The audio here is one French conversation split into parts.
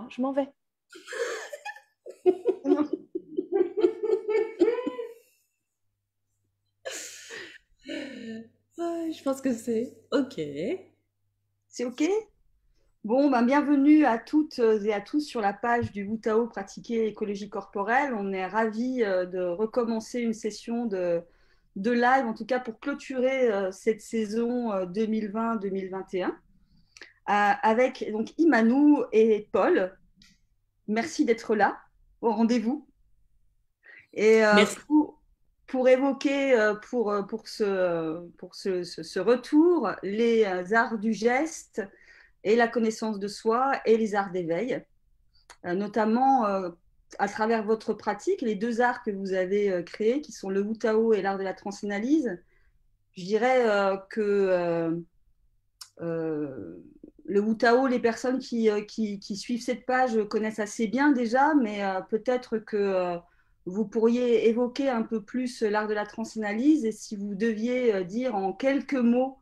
Je m'en vais. Ouais, je pense que c'est OK. C'est OK? Bon, ben, bienvenue à toutes et à tous sur la page du Wu Tao pratiquer écologie corporelle. On est ravis de recommencer une session de live, en tout cas pour clôturer cette saison 2020-2021, avec donc Imanou et Paul. Merci d'être là au rendez-vous. Et Merci. pour évoquer, pour ce retour, les arts du geste et la connaissance de soi et les arts d'éveil, notamment à travers votre pratique, les deux arts que vous avez créés, qui sont le Wu Tao et l'art de la transanalyse. Je dirais le Wu Tao, les personnes qui suivent cette page connaissent assez bien déjà, mais peut-être que vous pourriez évoquer un peu plus l'art de la transanalyse et si vous deviez dire en quelques mots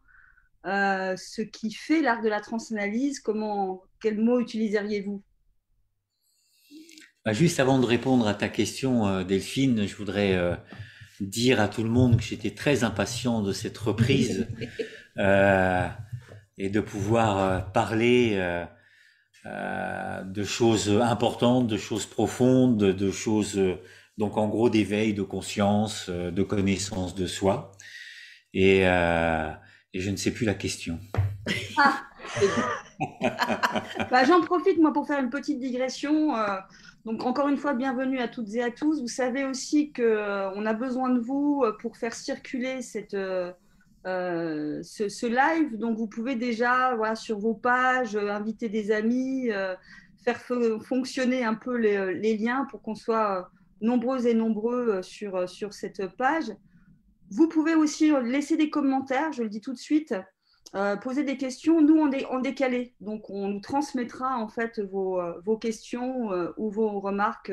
ce qui fait l'art de la transanalyse, quels mots utiliseriez-vous? Bah, juste avant de répondre à ta question, Delphine, je voudrais dire à tout le monde que j'étais très impatient de cette reprise euh, et de pouvoir parler de choses importantes, de choses profondes, de choses donc en gros d'éveil, de conscience, de connaissance de soi. Et, euh, et je ne sais plus la question. Ah, bah, j'en profite moi pour faire une petite digression. Donc encore une fois, bienvenue à toutes et à tous. Vous savez aussi que on a besoin de vous pour faire circuler ce live. Donc vous pouvez déjà, voilà, sur vos pages, inviter des amis, faire fonctionner un peu les liens pour qu'on soit nombreux et nombreux sur cette page. Vous pouvez aussi laisser des commentaires, je le dis tout de suite, poser des questions, nous en décalé. Donc on nous transmettra en fait vos questions ou vos remarques.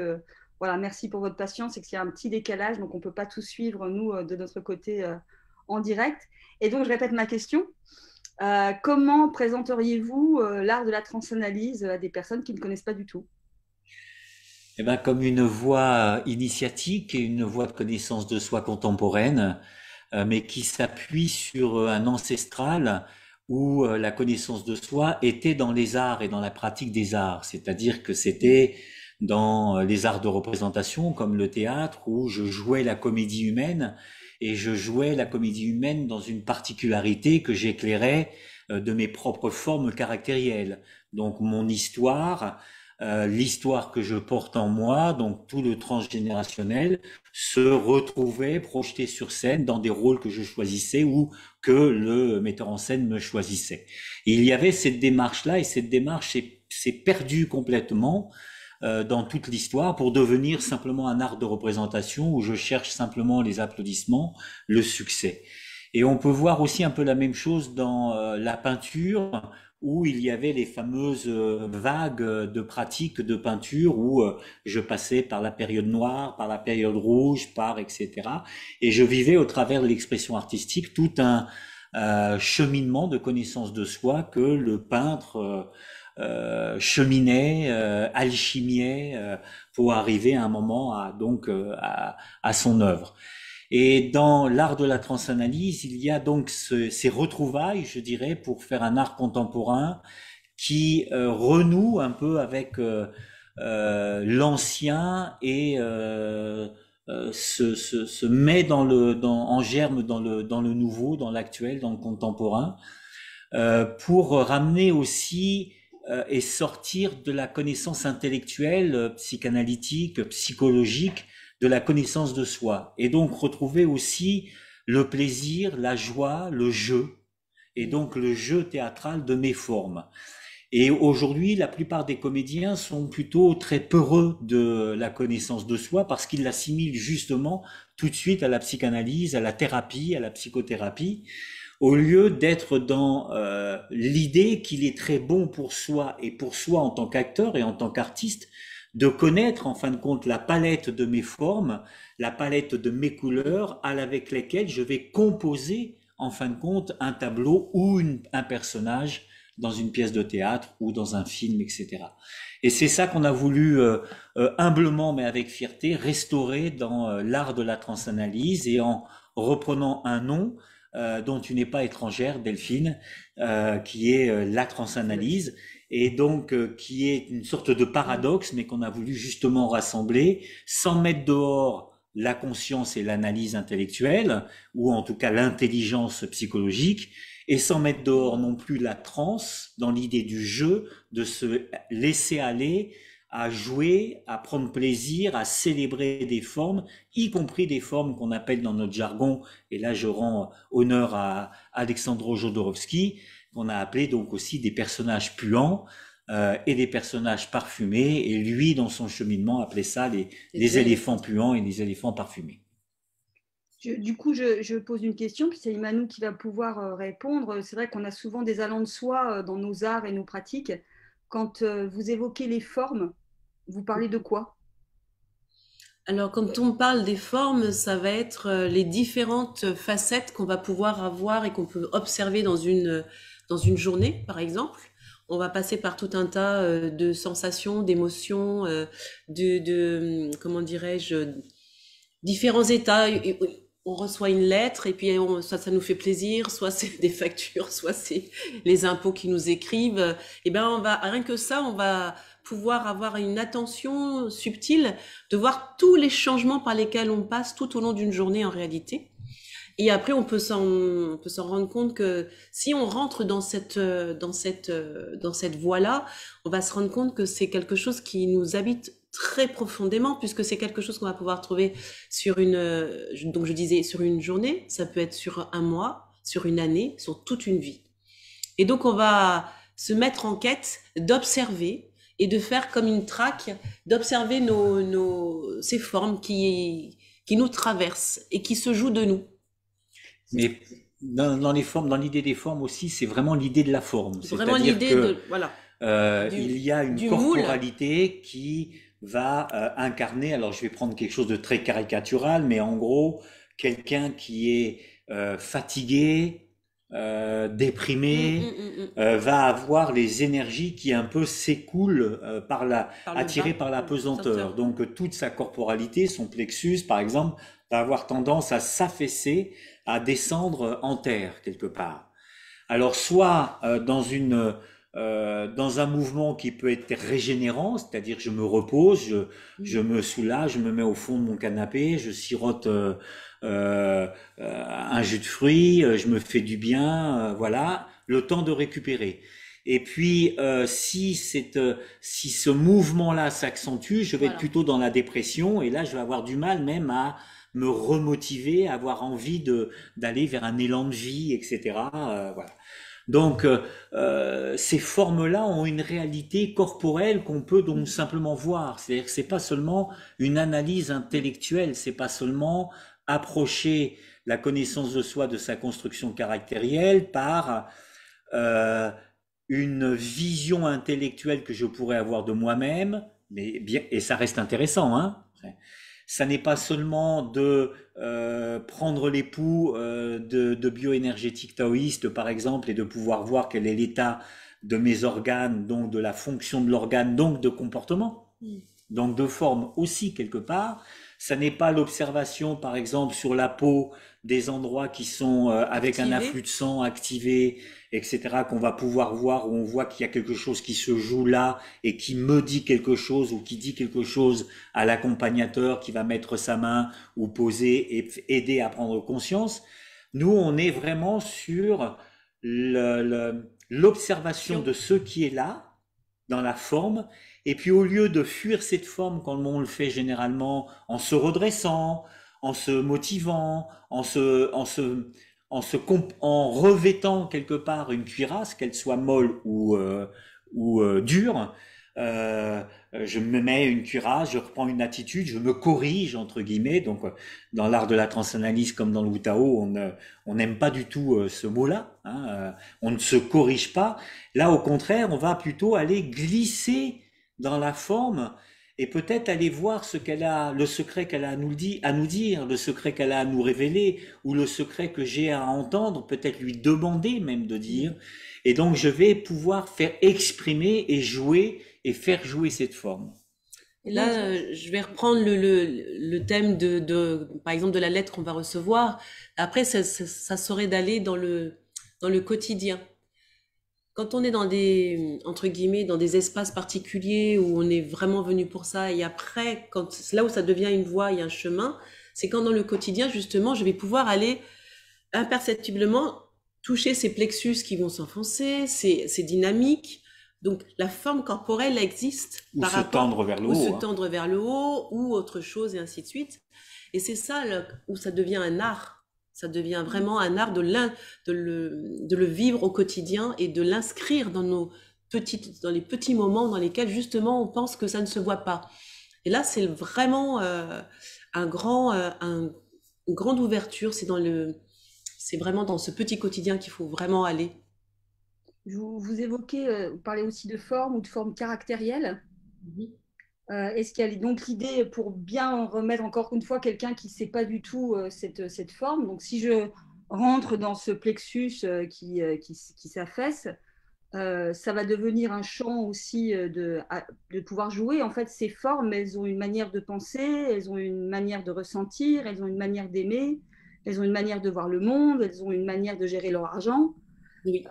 Voilà, merci pour votre patience, c'est qu'il y a un petit décalage, donc on ne peut pas tout suivre, nous, de notre côté, en direct. Et donc je répète ma question. Comment présenteriez-vous l'art de la transanalyse à des personnes qui ne connaissent pas du tout? Eh ben, comme une voie initiatique et une voie de connaissance de soi contemporaine, mais qui s'appuie sur un ancestral où la connaissance de soi était dans les arts et dans la pratique des arts. C'est-à-dire que c'était dans les arts de représentation, comme le théâtre, où je jouais la comédie humaine, et je jouais la comédie humaine dans une particularité que j'éclairais de mes propres formes caractérielles. Donc mon histoire, l'histoire que je porte en moi, donc tout le transgénérationnel, se retrouvait projeté sur scène dans des rôles que je choisissais ou que le metteur en scène me choisissait. Et il y avait cette démarche-là, et cette démarche s'est perdue complètement dans toute l'histoire pour devenir simplement un art de représentation où je cherche simplement les applaudissements, le succès. Et on peut voir aussi un peu la même chose dans la peinture, où il y avait les fameuses vagues de pratiques de peinture, où je passais par la période noire, par la période rouge, par etc. Et je vivais au travers de l'expression artistique tout un cheminement de connaissance de soi que le peintre cheminait, alchimiait pour arriver à un moment à son œuvre. Et dans l'art de la transanalyse, il y a donc ces retrouvailles, je dirais, pour faire un art contemporain qui renoue un peu avec l'ancien et se met en germe dans le nouveau, dans l'actuel, dans le contemporain, pour ramener aussi et sortir de la connaissance intellectuelle, psychanalytique, psychologique, de la connaissance de soi. Et donc retrouver aussi le plaisir, la joie, le jeu, et donc le jeu théâtral de mes formes. Et aujourd'hui, la plupart des comédiens sont plutôt très peureux de la connaissance de soi parce qu'ils l'assimilent justement tout de suite à la psychanalyse, à la thérapie, à la psychothérapie, au lieu d'être dans l'idée qu'il est très bon pour soi et pour soi en tant qu'acteur et en tant qu'artiste de connaître en fin de compte la palette de mes formes, la palette de mes couleurs avec lesquelles je vais composer en fin de compte un tableau ou un personnage dans une pièce de théâtre ou dans un film, etc. Et c'est ça qu'on a voulu humblement mais avec fierté restaurer dans l'art de la transanalyse et en reprenant un nom dont tu n'es pas étrangère, Delphine, qui est la transanalyse et donc qui est une sorte de paradoxe mais qu'on a voulu justement rassembler sans mettre dehors la conscience et l'analyse intellectuelle ou en tout cas l'intelligence psychologique et sans mettre dehors non plus la transe dans l'idée du jeu, de se laisser aller à jouer, à prendre plaisir, à célébrer des formes, y compris des formes qu'on appelle dans notre jargon, et là je rends honneur à Alexandre Jodorowsky, qu'on a appelé donc aussi des personnages puants et des personnages parfumés, et lui dans son cheminement appelait ça les éléphants puants et les éléphants parfumés. Du coup, je pose une question, puis c'est Imanou qui va pouvoir répondre. C'est vrai qu'on a souvent des allants de soi dans nos arts et nos pratiques. Quand vous évoquez les formes, vous parlez de quoi? Alors, quand on parle des formes, ça va être les différentes facettes qu'on va pouvoir avoir et qu'on peut observer dans une journée, par exemple. On va passer par tout un tas de sensations, d'émotions, comment dirais-je, différents états. On reçoit une lettre et puis soit ça nous fait plaisir, soit c'est des factures, soit c'est les impôts qui nous écrivent. Et ben on va rien que ça, on va pouvoir avoir une attention subtile de voir tous les changements par lesquels on passe tout au long d'une journée en réalité. Et après on peut s'en rendre compte que si on rentre dans cette voie-là, on va se rendre compte que c'est quelque chose qui nous habite très profondément, puisque c'est quelque chose qu'on va pouvoir trouver sur donc je disais sur une journée, ça peut être sur un mois, sur une année, sur toute une vie. Et donc on va se mettre en quête d'observer et de faire comme une traque, d'observer ces formes qui nous traversent et qui se jouent de nous. Mais dans les formes, dans l'idée des formes aussi, c'est vraiment l'idée de la forme. C'est vraiment l'idée de, voilà. Il y a une corporalité qui va incarner, alors je vais prendre quelque chose de très caricatural, mais en gros, quelqu'un qui est fatigué, déprimé, va avoir les énergies qui un peu s'écoulent attirées par la pesanteur. Donc toute sa corporalité, son plexus par exemple, va avoir tendance à s'affaisser, à descendre en terre quelque part. Alors soit dans un mouvement qui peut être régénérant, c'est-à-dire je me repose, je me soulage, je me mets au fond de mon canapé, je sirote un jus de fruits, je me fais du bien, voilà, le temps de récupérer. Et puis si ce mouvement-là s'accentue, je vais être plutôt dans la dépression et là je vais avoir du mal même à me remotiver, à avoir envie d'aller vers un élan de vie, etc. Voilà. Donc, ces formes-là ont une réalité corporelle qu'on peut donc simplement voir. C'est-à-dire que c'est pas seulement une analyse intellectuelle, c'est pas seulement approcher la connaissance de soi, de sa construction caractérielle par une vision intellectuelle que je pourrais avoir de moi-même, mais bien, et ça reste intéressant, hein. Ça n'est pas seulement de prendre les pouls de bioénergétique taoïste, par exemple, et de pouvoir voir quel est l'état de mes organes, donc de la fonction de l'organe, donc de comportement, donc de forme aussi quelque part. Ça n'est pas l'observation, par exemple, sur la peau des endroits qui sont avec un afflux de sang activé, etc., qu'on va pouvoir voir, où on voit qu'il y a quelque chose qui se joue là et qui me dit quelque chose ou qui dit quelque chose à l'accompagnateur qui va mettre sa main ou poser et aider à prendre conscience. Nous, on est vraiment sur l'observation de ce qui est là, dans la forme, et puis au lieu de fuir cette forme comme on le fait généralement en se redressant, en se motivant, en revêtant quelque part une cuirasse, qu'elle soit molle ou dure, je me mets une cuirasse, je reprends une attitude, je me corrige entre guillemets. Donc dans l'art de la transanalyse comme dans le Wu Tao, on n'aime pas du tout ce mot-là, hein, on ne se corrige pas. Là au contraire, on va plutôt aller glisser dans la forme et peut-être aller voir ce qu'elle a, le secret qu'elle a à nous dire, le secret qu'elle a à nous révéler, ou le secret que j'ai à entendre, peut-être lui demander même de dire. Et donc, je vais pouvoir faire exprimer et jouer et faire jouer cette forme. Et là, je vais reprendre le thème par exemple, de la lettre qu'on va recevoir. Après, ça serait d'aller dans le quotidien. Quand on est dans entre guillemets, dans des espaces particuliers où on est vraiment venu pour ça, et après, c'est là où ça devient une voie et un chemin, c'est quand dans le quotidien, justement, je vais pouvoir aller imperceptiblement toucher ces plexus qui vont s'enfoncer, ces dynamiques. Donc, la forme corporelle existe Ou se tendre vers le ou se haut. tendre vers le haut, ou autre chose, et ainsi de suite. Et c'est ça où ça devient un art. Ça devient vraiment un art de le vivre au quotidien et de l'inscrire dans dans les petits moments dans lesquels justement on pense que ça ne se voit pas. Et là, c'est vraiment une grande ouverture. C'est vraiment dans ce petit quotidien qu'il faut vraiment aller. Vous évoquez, vous parlez aussi de forme ou de forme caractérielle. Mhm. Est-ce qu'il y a donc l'idée pour bien remettre encore une fois quelqu'un qui ne sait pas du tout cette forme? Donc, si je rentre dans ce plexus qui s'affaisse, ça va devenir un champ aussi de pouvoir jouer. En fait, ces formes, elles ont une manière de penser, elles ont une manière de ressentir, elles ont une manière d'aimer, elles ont une manière de voir le monde, elles ont une manière de gérer leur argent. Oui,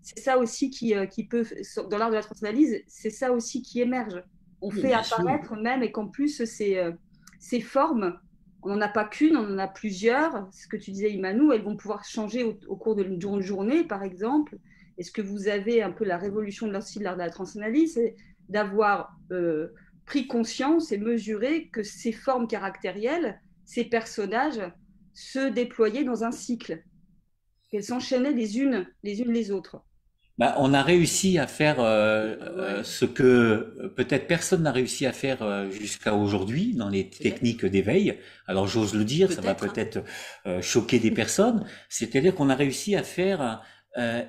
C'est ça aussi qui peut, dans l'art de la transanalyse, c'est ça aussi qui émerge. On oui, fait Bien sûr. apparaître même, et qu'en plus, ces formes, on n'en a pas qu'une, on en a plusieurs. Ce que tu disais, Imanou, elles vont pouvoir changer au cours d'une journée, par exemple. Est-ce que vous avez un peu la révolution de l'art de la transanalyse, c'est d'avoir pris conscience et mesuré que ces formes caractérielles, ces personnages, se déployaient dans un cycle, qu'elles s'enchaînaient les unes les autres. Bah, on a réussi à faire ouais, ce que peut-être personne n'a réussi à faire jusqu'à aujourd'hui dans les peut-être, techniques d'éveil. Alors j'ose le dire, ça va peut-être, hein. peut-être choquer des personnes. C'est-à-dire qu'on a réussi à faire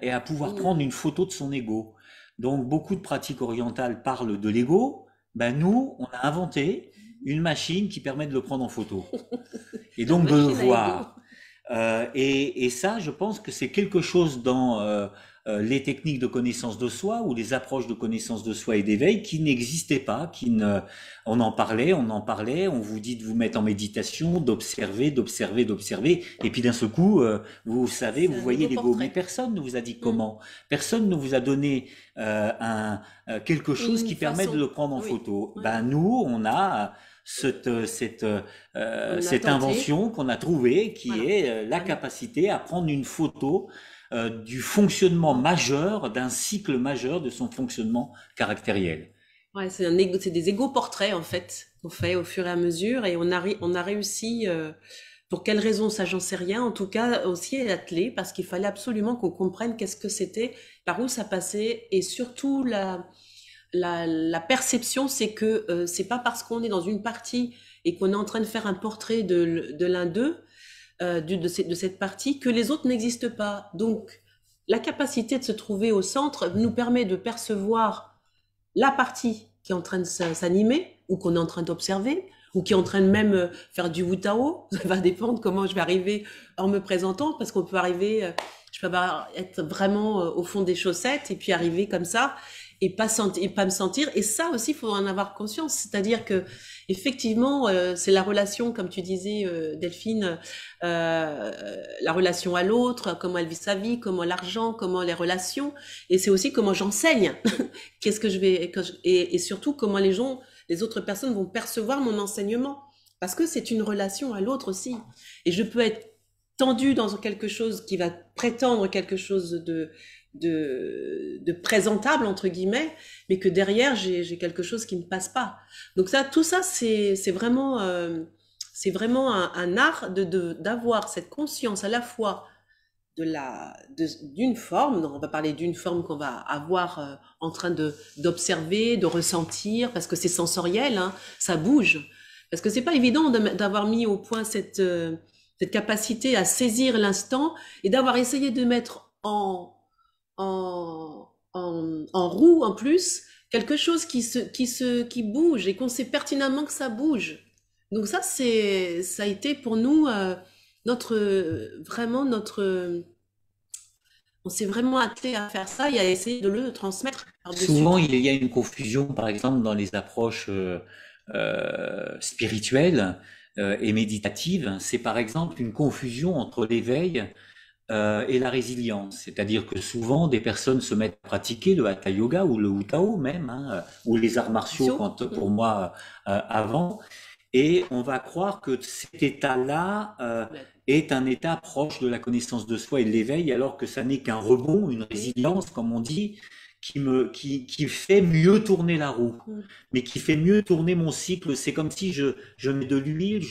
et à pouvoir Mhm. prendre une photo de son ego. Donc beaucoup de pratiques orientales parlent de l'ego. Ben nous, on a inventé une machine qui permet de le prendre en photo et La donc de le machine à ego. voir. Et ça, je pense que c'est quelque chose dans les techniques de connaissance de soi ou les approches de connaissance de soi et d'éveil qui n'existaient pas, on en parlait, on vous dit de vous mettre en méditation, d'observer, d'observer, d'observer, et puis d'un seul coup, vous savez, C'est vous un voyez nouveau l'ego, mais portrait. personne ne vous a dit Mm. comment, personne ne vous a donné quelque chose Une qui permet de façon. le prendre en Oui, photo. oui. Ben nous, on a On a cette tenté. invention qu'on a trouvée, qui Voilà. est la Voilà. capacité à prendre une photo du fonctionnement majeur, d'un cycle majeur de son fonctionnement caractériel. Ouais, c'est des égo-portraits, en fait, qu'on fait au fur et à mesure, et on a réussi, pour quelle raison, ça, j'en sais rien, en tout cas, aussi à atteler, parce qu'il fallait absolument qu'on comprenne qu'est-ce que c'était, par où ça passait, et surtout, la perception, c'est que c'est pas parce qu'on est dans une partie et qu'on est en train de faire un portrait de l'un d'eux, de cette partie, que les autres n'existent pas. Donc, la capacité de se trouver au centre nous permet de percevoir la partie qui est en train de s'animer, ou qu'on est en train d'observer, ou qui est en train de même faire du Wu-Tao. Ça va dépendre comment je vais arriver en me présentant, parce qu'on peut arriver, je peux être vraiment au fond des chaussettes, et puis arriver comme ça, et pas me sentir. Et ça aussi, il faut en avoir conscience. C'est-à-dire que, effectivement, c'est la relation, comme tu disais, Delphine, la relation à l'autre, comment elle vit sa vie, comment l'argent, comment les relations, et c'est aussi comment j'enseigne. Qu'est-ce que je vais, et surtout comment les autres personnes vont percevoir mon enseignement. Parce que c'est une relation à l'autre aussi. Et je peux être tendue dans quelque chose qui va prétendre quelque chose de présentable, entre guillemets, mais que derrière, j'ai quelque chose qui ne passe pas. Donc ça, tout ça, c'est vraiment un art d'avoir cette conscience à la fois d'une forme, donc on va parler d'une forme qu'on va avoir en train d'observer, de ressentir, parce que c'est sensoriel, hein, ça bouge. Parce que c'est pas évident d'avoir mis au point cette capacité à saisir l'instant et d'avoir essayé de mettre en roue en plus quelque chose qui bouge et qu'on sait pertinemment que ça bouge. Donc ça a été pour nous vraiment on s'est vraiment attelé à faire ça et à essayer de le transmettre par-dessus Souvent, tout. il y a une confusion, par exemple, dans les approches spirituelles et méditatives. C'est par exemple une confusion entre l'éveil et la résilience. C'est-à-dire que souvent, des personnes se mettent à pratiquer le hatha yoga ou le Wu même, hein, ou les arts martiaux, Sio. pour moi, avant, et on va croire que cet état-là est un état proche de la connaissance de soi et de l'éveil, alors que ça n'est qu'un rebond, une résilience, comme on dit, qui fait mieux tourner la roue, Mm. mais qui fait mieux tourner mon cycle. C'est comme si je mets de l'huile,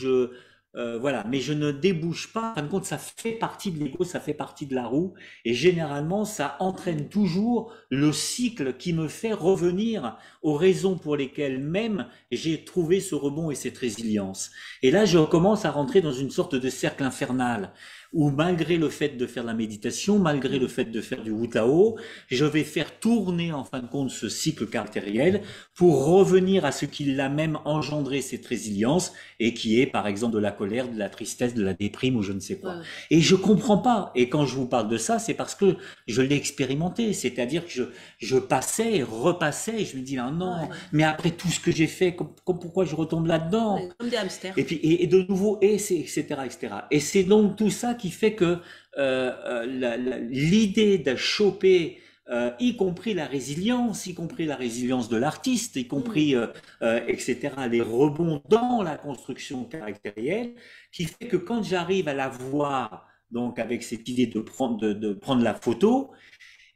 voilà, mais je ne débouche pas. En fin de compte, ça fait partie de l'ego, ça fait partie de la roue, et généralement, ça entraîne toujours le cycle qui me fait revenir aux raisons pour lesquelles même j'ai trouvé ce rebond et cette résilience. Et là, je commence à rentrer dans une sorte de cercle infernal où malgré le fait de faire de la méditation, malgré le fait de faire du Wu Tao, je vais faire tourner en fin de compte ce cycle caractériel pour revenir à ce qui l'a même engendré cette résilience et qui est par exemple de la colère, de la tristesse, de la déprime ou je ne sais quoi. Ouais. Et je comprends pas. Et quand je vous parle de ça, c'est parce que je l'ai expérimenté. C'est-à-dire que je passais et repassais et je me dis ah non, Ouais. mais après tout ce que j'ai fait, pourquoi je retombe là-dedans? Ouais, comme des hamsters. Et puis et de nouveau etc etc. Et c'est donc tout ça qui fait que l'idée de choper y compris la résilience de l'artiste, y Mm. compris etc. les rebonds dans la construction caractérielle, qui fait que quand j'arrive à la voir donc avec cette idée de prendre la photo,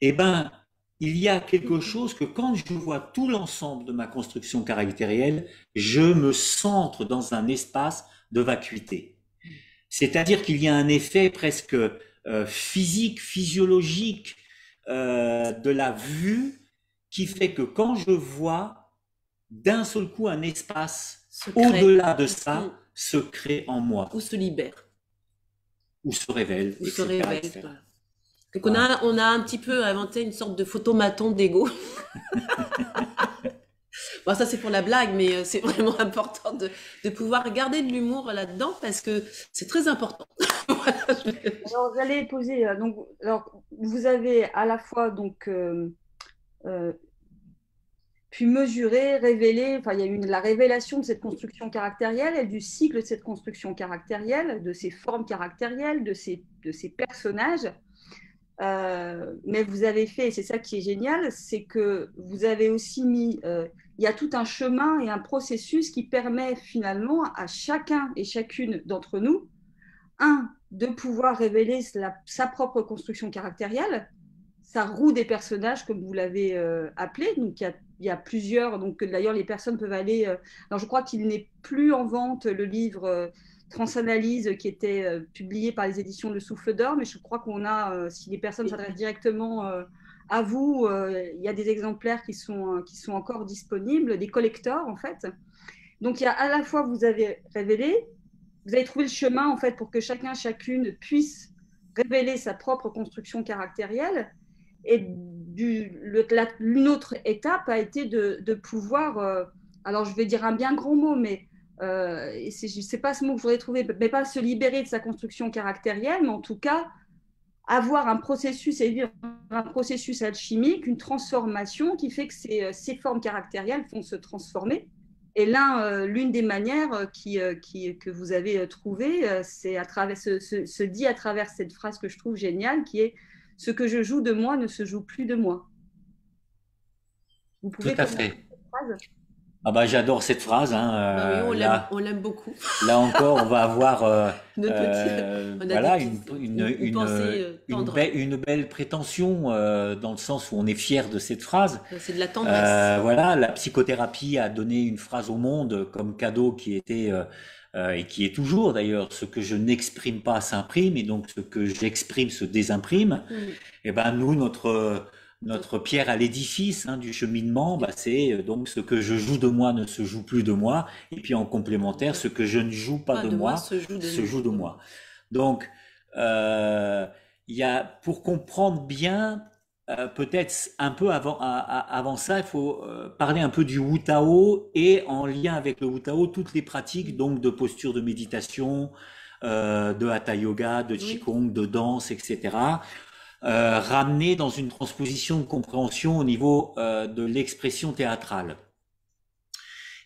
eh ben il y a quelque chose que quand je vois tout l'ensemble de ma construction caractérielle, je me centre dans un espace de vacuité. C'est-à-dire qu'il y a un effet presque physique, physiologique de la vue qui fait que quand je vois d'un seul coup un espace Se crée. au-delà de Mm. ça se crée en moi Ou se libère. ou se révèle, Ou se etc., révèle. etc. Voilà. Donc Voilà. on a un petit peu inventé une sorte de photomaton d'ego. Bon, ça c'est pour la blague, mais c'est vraiment important de pouvoir garder de l'humour là-dedans parce que c'est très important. Voilà, Alors, j'allais poser. Alors, vous avez à la fois euh, pu mesurer, révéler. Enfin, il y a eu la révélation de cette construction caractérielle et du cycle de cette construction caractérielle, de ces formes caractérielles, de ces personnages. Mais vous avez fait, et c'est ça qui est génial, c'est que vous avez aussi mis, il y a tout un chemin et un processus qui permet finalement à chacun et chacune d'entre nous, de pouvoir révéler sa propre construction caractérielle, sa roue des personnages, comme vous l'avez appelé. Donc il y a plusieurs, donc d'ailleurs les personnes peuvent aller. Alors je crois qu'il n'est plus en vente le livre Transanalyse qui était publié par les éditions Le Souffle d'Or, mais je crois qu'on a, si les personnes s'adressent directement à vous, il y a des exemplaires qui sont encore disponibles, des collectors en fait. Donc il y a à la fois vous avez révélé, vous avez trouvé le chemin en fait pour que chacun, chacune puisse révéler sa propre construction caractérielle. Et une autre étape a été de pouvoir, alors je vais dire un bien grand mot, mais c'est pas ce mot que je voudrais trouver, mais pas se libérer de sa construction caractérielle, mais en tout cas avoir un processus alchimique, une transformation qui fait que ces formes caractérielles vont se transformer. Et l'une des manières que vous avez trouvées, c'est à travers se dit à travers cette phrase que je trouve géniale, qui est ce que je joue de moi ne se joue plus de moi. Vous Tout pouvez à commenter fait. cette phrase? Ah bah j'adore cette phrase, hein, bah oui, on l'aime beaucoup. là encore, on va avoir On a voilà une pensée tendre. une belle prétention dans le sens où on est fier de cette phrase. C'est de la tendresse. Voilà, la psychothérapie a donné une phrase au monde comme cadeau qui était et qui est toujours d'ailleurs ce que je n'exprime pas s'imprime et donc ce que j'exprime se désimprime. Mm. Et ben nous notre pierre à l'édifice du cheminement, bah, c'est donc ce que je joue de moi ne se joue plus de moi, et puis en complémentaire, ce que je ne joue pas de moi se joue de moi. Donc, il y a, pour comprendre bien peut-être un peu avant ça, il faut parler un peu du Wu Tao et en lien avec le Wu Tao, toutes les pratiques donc de posture de méditation, de Hatha Yoga, de Oui. Qigong, de danse, etc. Ramener dans une transposition de compréhension au niveau de l'expression théâtrale.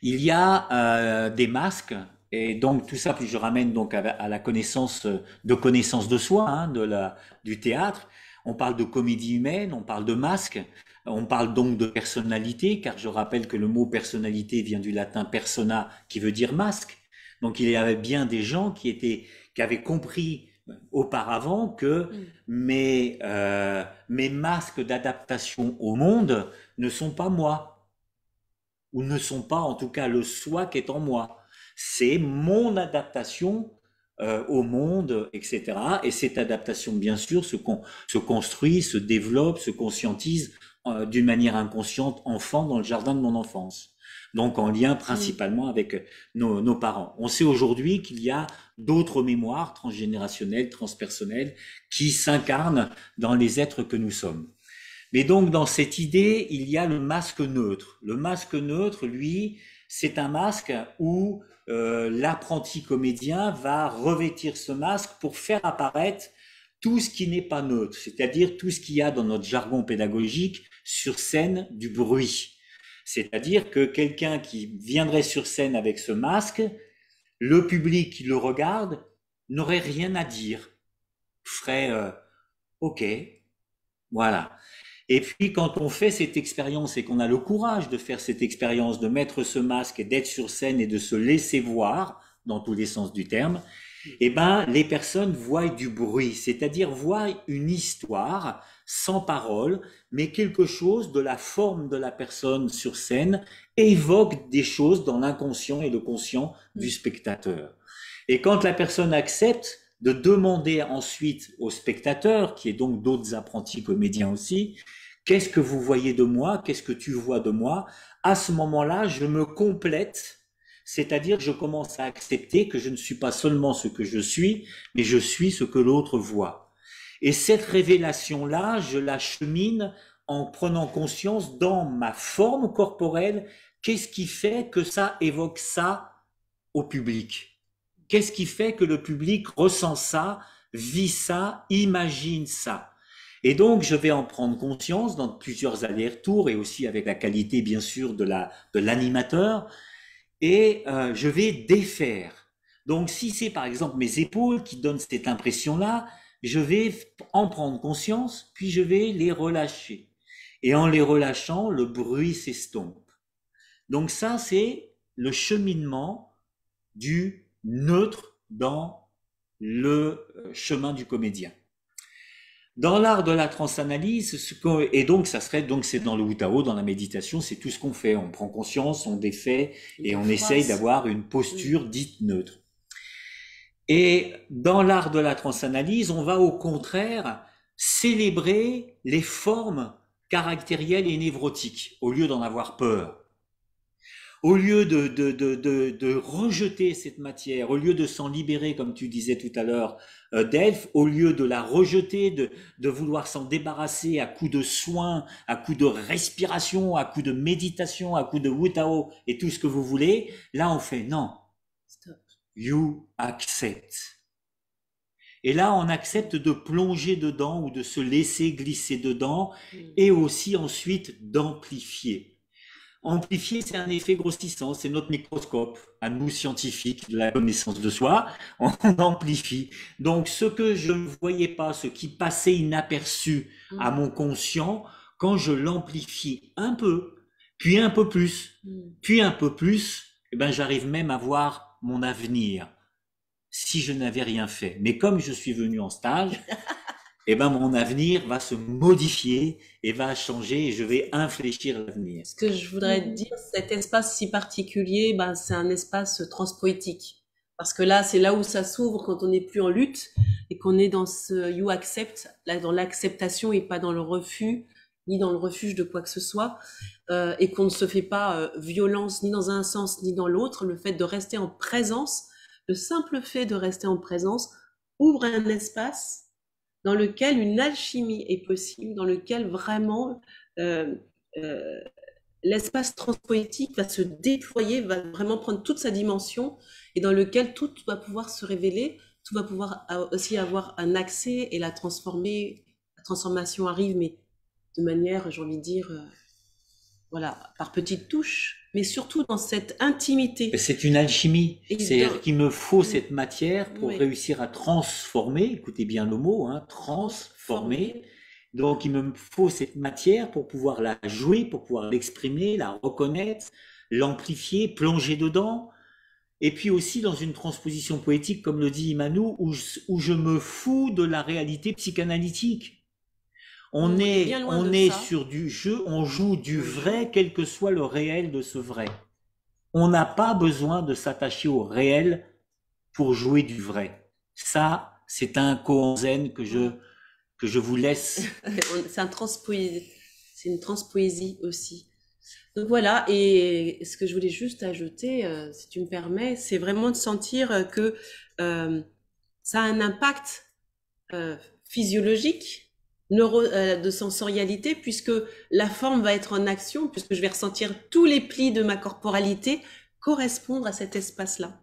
Il y a des masques. Et donc tout ça, puis je ramène donc à la connaissance de soi, hein, du théâtre. On parle de comédie humaine, on parle de masque, on parle donc de personnalité, car je rappelle que le mot personnalité vient du latin persona, qui veut dire masque. Donc il y avait bien des gens qui avaient compris auparavant que Mm. mes masques d'adaptation au monde ne sont pas moi ou ne sont pas en tout cas le soi qui est en moi. C'est mon adaptation au monde, etc. Et cette adaptation, bien sûr, se construit, se développe, se conscientise d'une manière inconsciente, enfant, dans le jardin de mon enfance. Donc en lien Mm. principalement avec nos parents. On sait aujourd'hui qu'il y a d'autres mémoires transgénérationnelles, transpersonnelles, qui s'incarnent dans les êtres que nous sommes. Mais donc dans cette idée, il y a le masque neutre. Le masque neutre, lui, c'est un masque où l'apprenti comédien va revêtir ce masque pour faire apparaître tout ce qui n'est pas neutre, c'est-à-dire tout ce qu'il y a dans notre jargon pédagogique sur scène du bruit. C'est-à-dire que quelqu'un qui viendrait sur scène avec ce masque, le public qui le regarde n'aurait rien à dire, ferait OK, voilà. Et puis quand on fait cette expérience et qu'on a le courage de faire cette expérience, de mettre ce masque et d'être sur scène et de se laisser voir, dans tous les sens du terme, eh ben les personnes voient du bruit, c'est-à-dire voient une histoire sans parole, mais quelque chose de la forme de la personne sur scène évoque des choses dans l'inconscient et le conscient du spectateur. Et quand la personne accepte de demander ensuite au spectateur, qui est donc d'autres apprentis comédiens aussi, qu'est-ce que vous voyez de moi? Qu'est-ce que tu vois de moi? À ce moment-là, je me complète, c'est-à-dire je commence à accepter que je ne suis pas seulement ce que je suis, mais je suis ce que l'autre voit. Et cette révélation-là, je la chemine en prenant conscience dans ma forme corporelle, qu'est-ce qui fait que ça évoque ça au public? Qu'est-ce qui fait que le public ressent ça, vit ça, imagine ça? Et donc, je vais en prendre conscience dans plusieurs allers-retours et aussi avec la qualité, bien sûr, de l'animateur. Et je vais défaire. Donc, si c'est par exemple mes épaules qui donnent cette impression-là, je vais en prendre conscience, puis je vais les relâcher. Et en les relâchant, le bruit s'estompe. Donc ça, c'est le cheminement du neutre dans le chemin du comédien. Dans l'art de la transanalyse, et donc ça serait donc c'est dans le Wu Tao, dans la méditation, c'est tout ce qu'on fait. On prend conscience, on défait et on essaye d'avoir une posture dite neutre. Et dans l'art de la transanalyse, on va au contraire célébrer les formes caractérielles et névrotiques au lieu d'en avoir peur. Au lieu de rejeter cette matière, au lieu de s'en libérer, comme tu disais tout à l'heure, Delphes, au lieu de la rejeter, de vouloir s'en débarrasser à coups de soins, à coups de respiration, à coups de méditation, à coups de Wu Tao et tout ce que vous voulez, là on fait non. Stop. You accept. Et là, on accepte de plonger dedans ou de se laisser glisser dedans et aussi ensuite d'amplifier. Amplifier, c'est un effet grossissant, c'est notre microscope, à nous scientifiques, de la connaissance de soi, on amplifie. Donc ce que je ne voyais pas, ce qui passait inaperçu à mon conscient, quand je l'amplifie un peu, puis un peu plus, puis un peu plus, eh ben j'arrive même à voir mon avenir, si je n'avais rien fait. Mais comme je suis venu en stage, eh ben mon avenir va se modifier et va changer et je vais infléchir l'avenir. Ce que je voudrais dire, cet espace si particulier, ben, c'est un espace transpoétique. Parce que là, c'est là où ça s'ouvre quand on n'est plus en lutte et qu'on est dans ce you accept, là, dans l'acceptation et pas dans le refus, ni dans le refuge de quoi que ce soit, et qu'on ne se fait pas violence ni dans un sens ni dans l'autre. Le fait de rester en présence, le simple fait de rester en présence ouvre un espace dans lequel une alchimie est possible, dans lequel vraiment euh, euh, l'espace transpoétique va se déployer, va vraiment prendre toute sa dimension et dans lequel tout va pouvoir se révéler, tout va pouvoir aussi avoir un accès et la transformer. La transformation arrive, mais de manière, j'ai envie de dire, voilà, par petites touches, mais surtout dans cette intimité. C'est une alchimie. C'est-à-dire qu'il me faut Mm. cette matière pour Oui. réussir à transformer, écoutez bien le mot, hein, transformer. Donc, il me faut cette matière pour pouvoir la jouer, pour pouvoir l'exprimer, la reconnaître, l'amplifier, plonger dedans. Et puis aussi dans une transposition poétique, comme le dit Immanuel, où je me fous de la réalité psychanalytique. On est sur du jeu, on joue du vrai, quel que soit le réel de ce vrai. On n'a pas besoin de s'attacher au réel pour jouer du vrai. Ça, c'est un koan zen que je vous laisse. C'est une transpoésie aussi. Donc voilà, et ce que je voulais juste ajouter, si tu me permets, c'est vraiment de sentir que ça a un impact physiologique, de sensorialité, puisque la forme va être en action, puisque je vais ressentir tous les plis de ma corporalité correspondre à cet espace-là.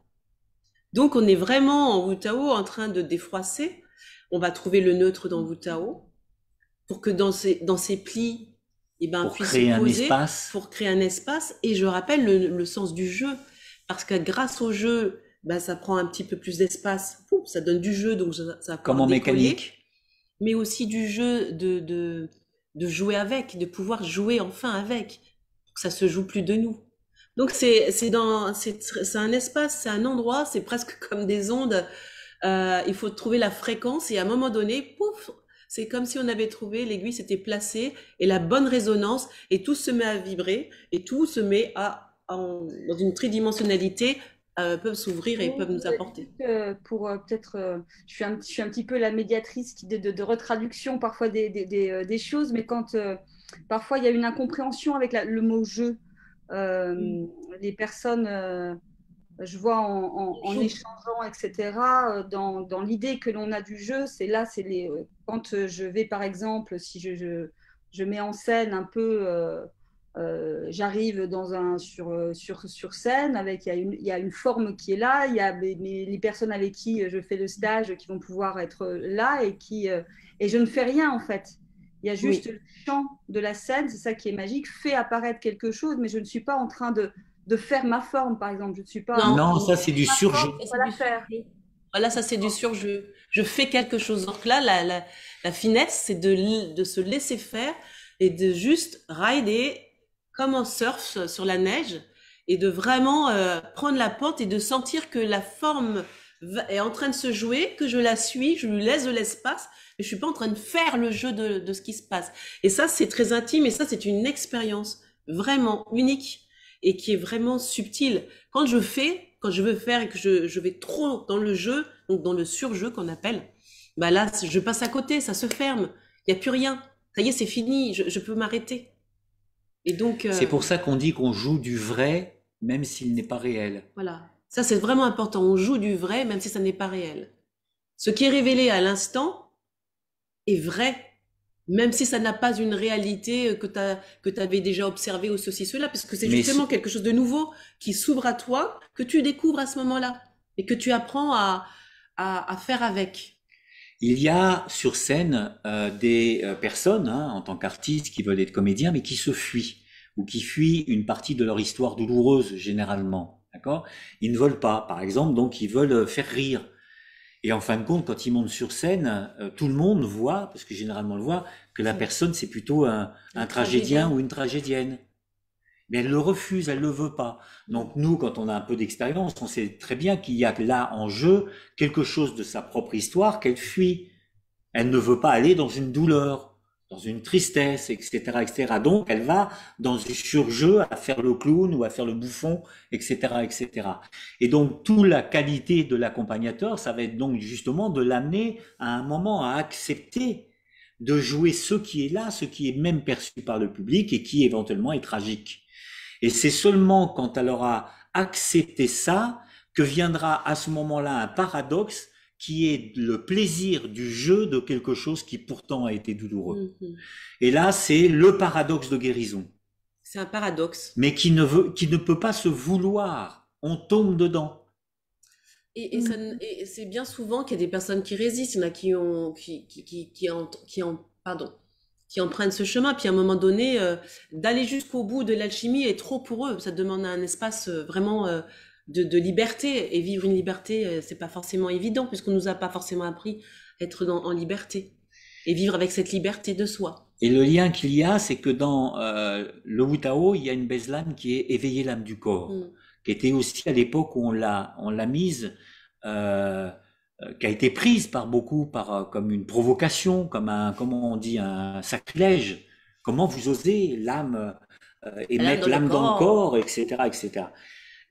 Donc on est vraiment en Wu-Tao en train de défroisser. On va trouver le neutre dans Wu-Tao pour que dans ces plis, pour créer un espace. Pour créer un espace. Et je rappelle le sens du jeu, parce que grâce au jeu, ça prend un petit peu plus d'espace, ça donne du jeu, donc ça comme en mécanique. Mais aussi du jeu de jouer avec, de pouvoir jouer enfin avec, pour que ça se joue plus de nous. Donc c'est un espace, c'est un endroit, c'est presque comme des ondes. Il faut trouver la fréquence et à un moment donné, pouf, c'est comme si on avait trouvé, l'aiguille s'était placée et la bonne résonance et tout se met à vibrer et tout se met dans une tridimensionnalité, peuvent s'ouvrir et peuvent nous apporter. Pour peut-être, je suis un petit peu la médiatrice de retraduction parfois des choses, mais quand parfois il y a une incompréhension avec le mot jeu, les personnes, je vois en échangeant, etc., dans l'idée que l'on a du jeu, quand je vais par exemple, si je mets en scène un peu. J'arrive sur scène, il y a une forme qui est là, il y a les personnes avec qui je fais le stage qui vont pouvoir être là et je ne fais rien en fait. Il y a juste le chant de la scène, c'est ça qui est magique, fait apparaître quelque chose, mais je ne suis pas en train de faire ma forme, par exemple. Je ne suis pas. Non, ça c'est du surjeu. Voilà, ça c'est du surjeu. Je fais quelque chose. Donc là, la finesse, c'est de se laisser faire et de juste rider comme on surfe sur la neige et de vraiment prendre la pente et de sentir que la forme est en train de se jouer, que je la suis, je lui laisse de l'espace, mais je suis pas en train de faire le jeu de ce qui se passe. Et ça, c'est très intime et ça, c'est une expérience vraiment unique et qui est vraiment subtile. Quand je veux faire et que je vais trop dans le jeu, donc dans le surjeu qu'on appelle, là, je passe à côté, ça se ferme, il n'y a plus rien. Ça y est, c'est fini, je peux m'arrêter. Et donc, c'est pour ça qu'on dit qu'on joue du vrai, même s'il n'est pas réel. Voilà. Ça, c'est vraiment important. On joue du vrai, même si ça n'est pas réel. Ce qui est révélé à l'instant est vrai, même si ça n'a pas une réalité que tu avais déjà observé ou ceci, cela, parce que c'est justement quelque chose de nouveau qui s'ouvre à toi, que tu découvres à ce moment-là, et que tu apprends à faire avec. Il y a sur scène des personnes, en tant qu'artistes, qui veulent être comédiens, mais qui se fuient, ou qui fuient une partie de leur histoire douloureuse, généralement. D'accord ? Ils ne veulent pas, par exemple, donc ils veulent faire rire. Et en fin de compte, quand ils montent sur scène, tout le monde voit, parce que généralement on le voit, que la personne c'est plutôt un tragédien ou une tragédienne. Mais elle le refuse, elle le veut pas. Donc nous, quand on a un peu d'expérience, on sait très bien qu'il y a là en jeu quelque chose de sa propre histoire qu'elle fuit. Elle ne veut pas aller dans une douleur, dans une tristesse, etc., etc. Donc elle va dans du surjeu à faire le clown ou à faire le bouffon, etc., etc. Et donc toute la qualité de l'accompagnateur, ça va être donc justement de l'amener à un moment à accepter de jouer ce qui est là, ce qui est même perçu par le public et qui éventuellement est tragique. Et c'est seulement quand elle aura accepté ça que viendra à ce moment-là un paradoxe qui est le plaisir du jeu de quelque chose qui pourtant a été douloureux. Mhm. Et là, c'est le paradoxe de guérison, C'est un paradoxe. mais qui ne peut pas se vouloir. On tombe dedans. Et c'est bien souvent qu'il y a des personnes qui résistent, il y en a qui empruntent ce chemin, puis à un moment donné, d'aller jusqu'au bout de l'alchimie est trop pour eux. Ça demande un espace vraiment de liberté, et vivre une liberté, c'est pas forcément évident, puisqu'on nous a pas forcément appris à être en liberté, et vivre avec cette liberté de soi. Et le lien qu'il y a, c'est que dans le Wu Tao, il y a une baseline qui est éveiller l'âme du corps, Mm. qui était aussi à l'époque où on l'a mise, qui a été prise par beaucoup comme une provocation, comment on dit, un sacrilège. Comment vous osez et L'âme mettre dans le l'âme dans le corps. corps, etc., etc.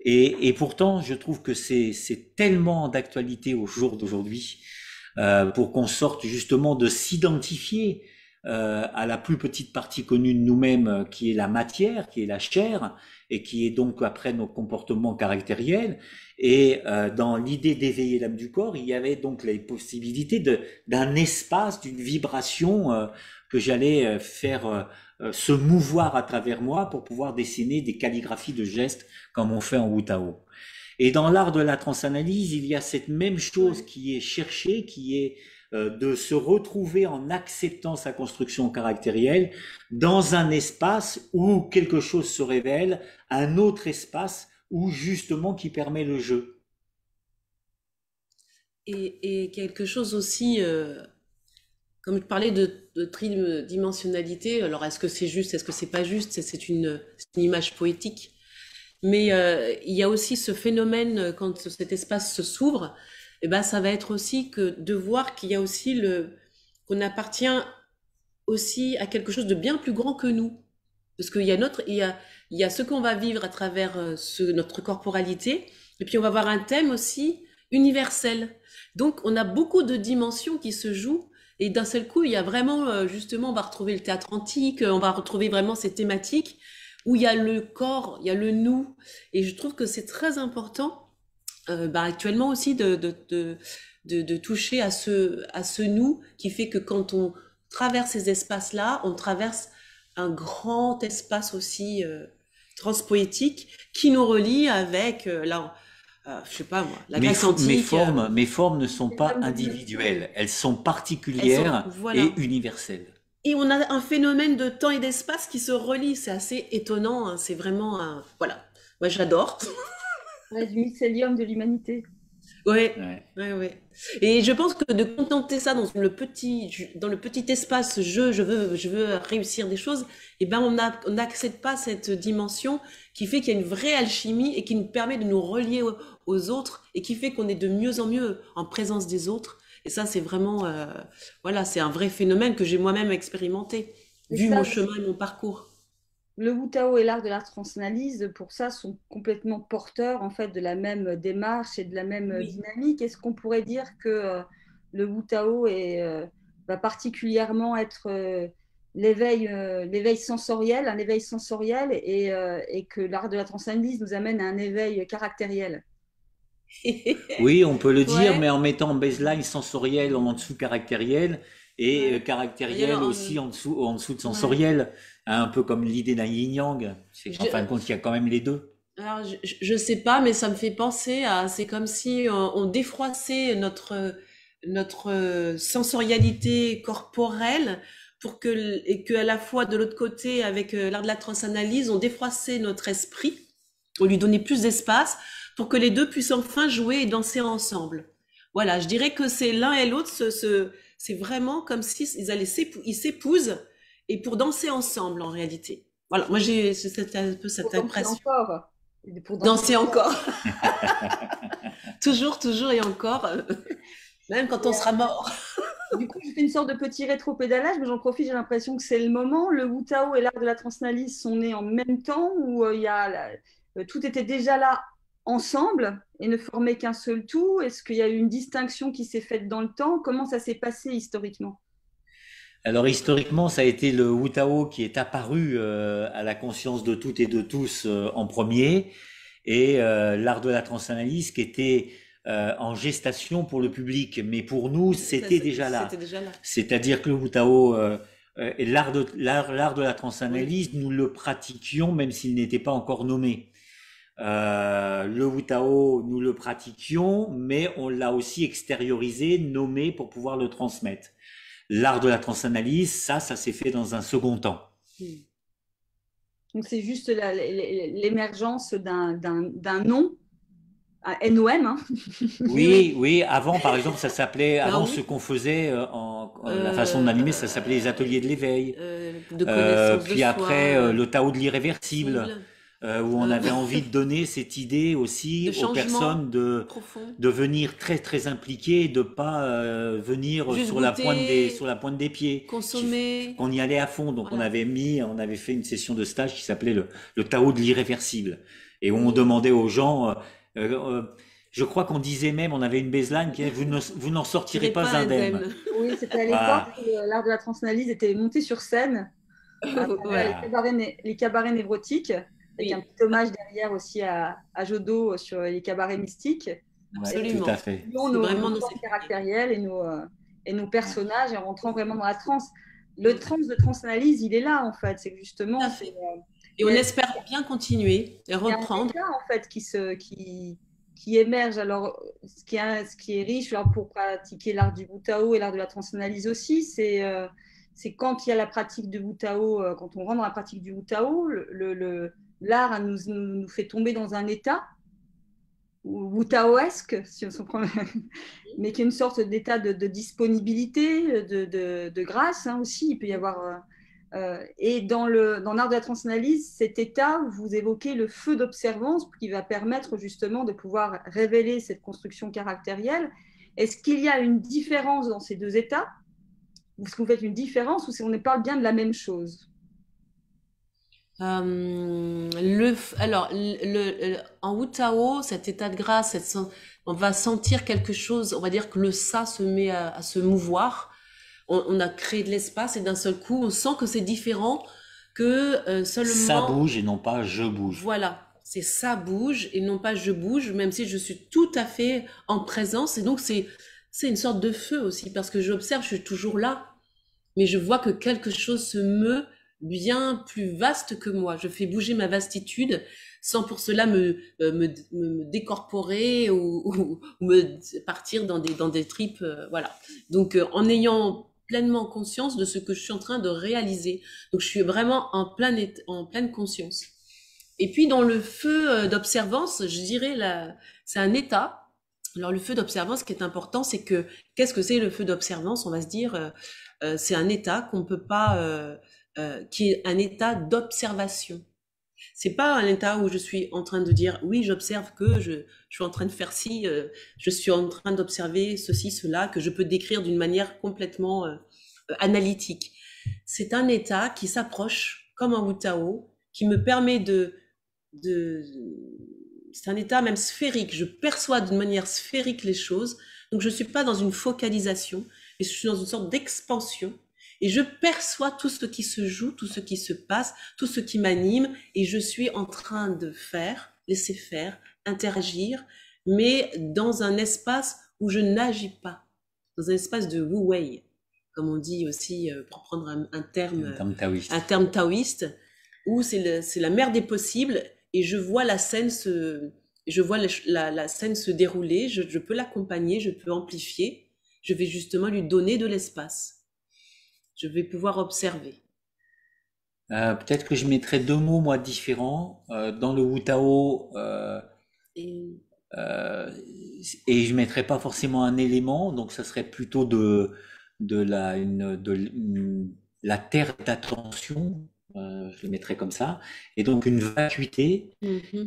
Et pourtant, je trouve que c'est tellement d'actualité au jour d'aujourd'hui, pour qu'on sorte justement de s'identifier à la plus petite partie connue de nous-mêmes, qui est la matière, qui est la chair, et qui est donc après nos comportements caractériels. Et dans l'idée d'éveiller l'âme du corps, il y avait donc les possibilités d'un espace, d'une vibration que j'allais faire se mouvoir à travers moi pour pouvoir dessiner des calligraphies de gestes comme on fait en Wu Tao. Et dans l'art de la transanalyse, il y a cette même chose Ouais. qui est cherchée, qui est de se retrouver en acceptant sa construction caractérielle dans un espace où quelque chose se révèle, un autre espace où justement qui permet le jeu. Et quelque chose aussi, comme je parlais de tridimensionnalité, alors est-ce que c'est juste, est-ce que c'est pas juste, c'est une image poétique. Mais il y a aussi ce phénomène, quand cet espace se s'ouvre, et ben ça va être aussi que de voir qu'il y a aussi qu'on appartient aussi à quelque chose de bien plus grand que nous. Parce qu'il y a il y a ce qu'on va vivre à travers notre corporalité, et puis on va avoir un thème aussi universel. Donc on a beaucoup de dimensions qui se jouent, et d'un seul coup, il y a vraiment, justement, on va retrouver le théâtre antique, on va retrouver vraiment ces thématiques où il y a le corps, il y a le nous, et je trouve que c'est très important, actuellement aussi, de toucher à ce nous qui fait que quand on traverse ces espaces-là, on traverse un grand espace aussi transpoétique qui nous relie avec je sais pas moi, la Grèce antique. Mes formes ne sont Les pas hommes de dimension. individuelles, elles sont Elles sont, particulières et voilà. universelles. Et on a un phénomène de temps et d'espace qui se relie. C'est assez étonnant, hein. C'est vraiment voilà. Moi, j'adore. Ouais, du mycélium de l'humanité. Ouais, Ouais. ouais, ouais. Et je pense que de contenter ça dans le petit espace je veux réussir des choses, et ben on n'accède pas à cette dimension qui fait qu'il y a une vraie alchimie et qui nous permet de nous relier aux autres et qui fait qu'on est de mieux en mieux en présence des autres. Et ça, c'est vraiment, voilà, c'est un vrai phénomène que j'ai moi-même expérimenté, C'est vu ça, mon chemin et mon parcours. le Wu Tao et l'art de la transanalyse, pour ça, sont complètement porteurs en fait de la même démarche et de la même Oui. dynamique. Est-ce qu'on pourrait dire que le Wu Tao va particulièrement être l'éveil sensoriel, un éveil sensoriel, et que l'art de la transanalyse nous amène à un éveil caractériel? Oui, on peut le dire, mais Ouais, en mettant baseline sensoriel en dessous caractériel et ouais. Il y a caractériel aussi en dessous de ouais. sensoriel, hein, un peu comme l'idée d'un yin-yang. C'est qu'en fin de Je, compte, il y a quand même les deux. alors, je sais pas, mais ça me fait penser c'est comme si on défroissait notre sensorialité corporelle et que à la fois de l'autre côté, avec l'art de la transanalyse, on défroissait notre esprit, on lui donnait plus d'espace pour que les deux puissent enfin jouer et danser ensemble. Voilà, je dirais que c'est l'un et l'autre, c'est vraiment comme si ils s'épousent et pour danser ensemble en réalité. Voilà, moi c'est un peu Pour cette danser impression. encore. Et pour danser Danser encore. encore, toujours, toujours et encore, même quand on sera mort. Du coup, je fais une sorte de petit rétro-pédalage, mais j'en profite, j'ai l'impression que c'est le moment. Le Wu Tao et l'art de la transanalyse sont nés en même temps, où tout était déjà là ensemble et ne formait qu'un seul tout. Est-ce qu'il y a eu une distinction qui s'est faite dans le temps? Comment ça s'est passé historiquement? Alors historiquement, ça a été le Wu Tao qui est apparu à la conscience de toutes et de tous en premier, et l'art de la transanalyse qui était en gestation pour le public, mais pour nous, c'était déjà là. C'était déjà là. C'est-à-dire que le Wu Tao et l'art de la transanalyse, Oui. nous le pratiquions même s'il n'était pas encore nommé. Le Wu Tao, nous le pratiquions, mais on l'a aussi extériorisé, nommé pour pouvoir le transmettre. L'art de la transanalyse, ça s'est fait dans un second temps. Donc c'est juste l'émergence d'un nom, un NOM. Hein. Oui, oui. Avant, par exemple, ça s'appelait, avant oui. ce qu'on faisait la façon d'animer, ça s'appelait les ateliers de l'éveil. De connaissance Puis de après, soi, le Tao de l'irréversible, où on avait envie de donner cette idée aussi de aux personnes profond. de venir très très impliquées, de pas venir Juste sur la goûter, pointe des pieds, consommer. qu'on y allait à fond. Donc Voilà. on avait fait une session de stage qui s'appelait le Tao de l'irréversible, et où on demandait aux gens. Je crois qu'on disait même, on avait une baseline qui est vous n'en sortirez pas indemne. Oui, c'était à Voilà. l'époque où l'art de la transanalyse était monté sur scène à travers Voilà. les cabarets névrotiques, avec un Oui, petit hommage derrière aussi à Jodo sur les cabarets mystiques. Ouais, tout absolument. à fait. Nous, C'est nos vraiment dans formes cette idée. caractérielles et nos personnages, en rentrant vraiment dans la transe. Le trans de transanalyse, il est là, en fait. C'est que Tout justement, à fait. Et on espère bien continuer et il y a un reprendre. état, en fait, qui émerge. Alors, ce qui est riche alors, pour pratiquer l'art du Wu Tao et l'art de la transanalyse aussi, c'est quand il y a la pratique du Wu Tao, quand on rentre dans la pratique du Wu Tao, l'art nous fait tomber dans un état Wu-Taoesque, si on se prend, mais qui est une sorte d'état de disponibilité, de grâce hein, aussi. Il peut y avoir. Et dans l'art de la transanalyse, cet état, vous évoquez le feu d'observance qui va permettre justement de pouvoir révéler cette construction caractérielle. Est-ce qu'il y a une différence dans ces deux états? Est-ce que vous faites une différence ou si on parle bien de la même chose? Alors, en Wu Tao, cet état de grâce, on va sentir quelque chose, on va dire que le ça se met à se mouvoir. On a créé de l'espace et d'un seul coup, on sent que c'est différent que Ça seulement, bouge et non pas je bouge. voilà, c'est ça bouge et non pas je bouge, même si je suis tout à fait en présence. Et donc, c'est une sorte de feu aussi, parce que j'observe, je suis toujours là, mais je vois que quelque chose se meut bien plus vaste que moi. Je fais bouger ma vastitude sans pour cela me décorporer ou me partir dans des tripes, voilà. Donc, en ayant pleinement conscience de ce que je suis en train de réaliser. Donc, je suis vraiment en pleine conscience. Et puis, dans le feu d'observance, je dirais, c'est un état. Alors, le feu d'observance, ce qui est important, c'est que, qu'est-ce que c'est le feu d'observance? On va se dire, c'est un état qu'on peut pas, qui est un état d'observation. C'est pas un état où je suis en train de dire oui, j'observe que je suis en train de faire ci, je suis en train d'observer ceci, cela, que je peux décrire d'une manière complètement analytique. C'est un état qui s'approche comme un Wu Tao, qui me permet de c'est un état même sphérique. Je perçois d'une manière sphérique les choses. Donc je suis pas dans une focalisation, mais je suis dans une sorte d'expansion. Et je perçois tout ce qui se joue, tout ce qui se passe, tout ce qui m'anime, et je suis en train de laisser faire, interagir, mais dans un espace où je n'agis pas, dans un espace de Wu Wei, comme on dit aussi, pour prendre un terme taoïste, où c'est la mer des possibles, et je vois la scène la scène se dérouler, je peux l'accompagner, je peux amplifier, je vais justement lui donner de l'espace. Je vais pouvoir observer. Peut-être que je mettrais deux mots, moi, différents. Dans le Wu Tao, Et et je mettrais pas forcément un élément, donc ça serait plutôt de la terre d'attention, je le mettrais comme ça, et donc une vacuité.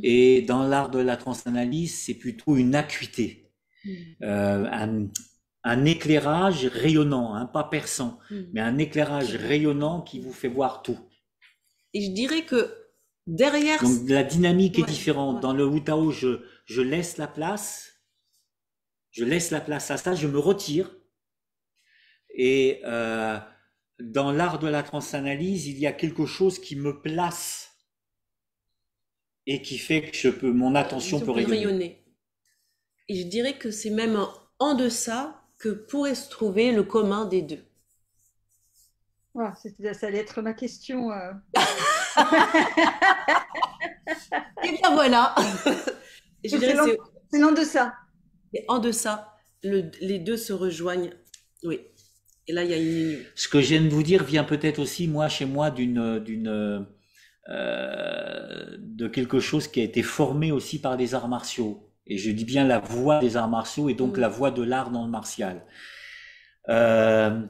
Et dans l'art de la transanalyse, c'est plutôt une acuité, un éclairage rayonnant, hein, pas perçant, mais un éclairage rayonnant qui vous fait voir tout. Et je dirais que derrière... Donc la dynamique est différente. Ouais. Dans le Wu Tao, je laisse la place. Je laisse la place à ça, je me retire. Et dans l'art de la transanalyse, il y a quelque chose qui me place et qui fait que mon attention peut rayonner. Et je dirais que c'est même en deçà que pourrait se trouver le commun des deux. Voilà, ça allait être ma question. Et bien voilà. Et je Donc dirais que c'est l'en deçà. c'est en deçà, les deux se rejoignent. Oui. Et là, il y a une union. Ce que je viens de vous dire vient peut-être aussi, moi, chez moi, de quelque chose qui a été formé aussi par les arts martiaux. Et je dis bien la voie des arts martiaux et donc la voie de l'art dans le martial. Euh,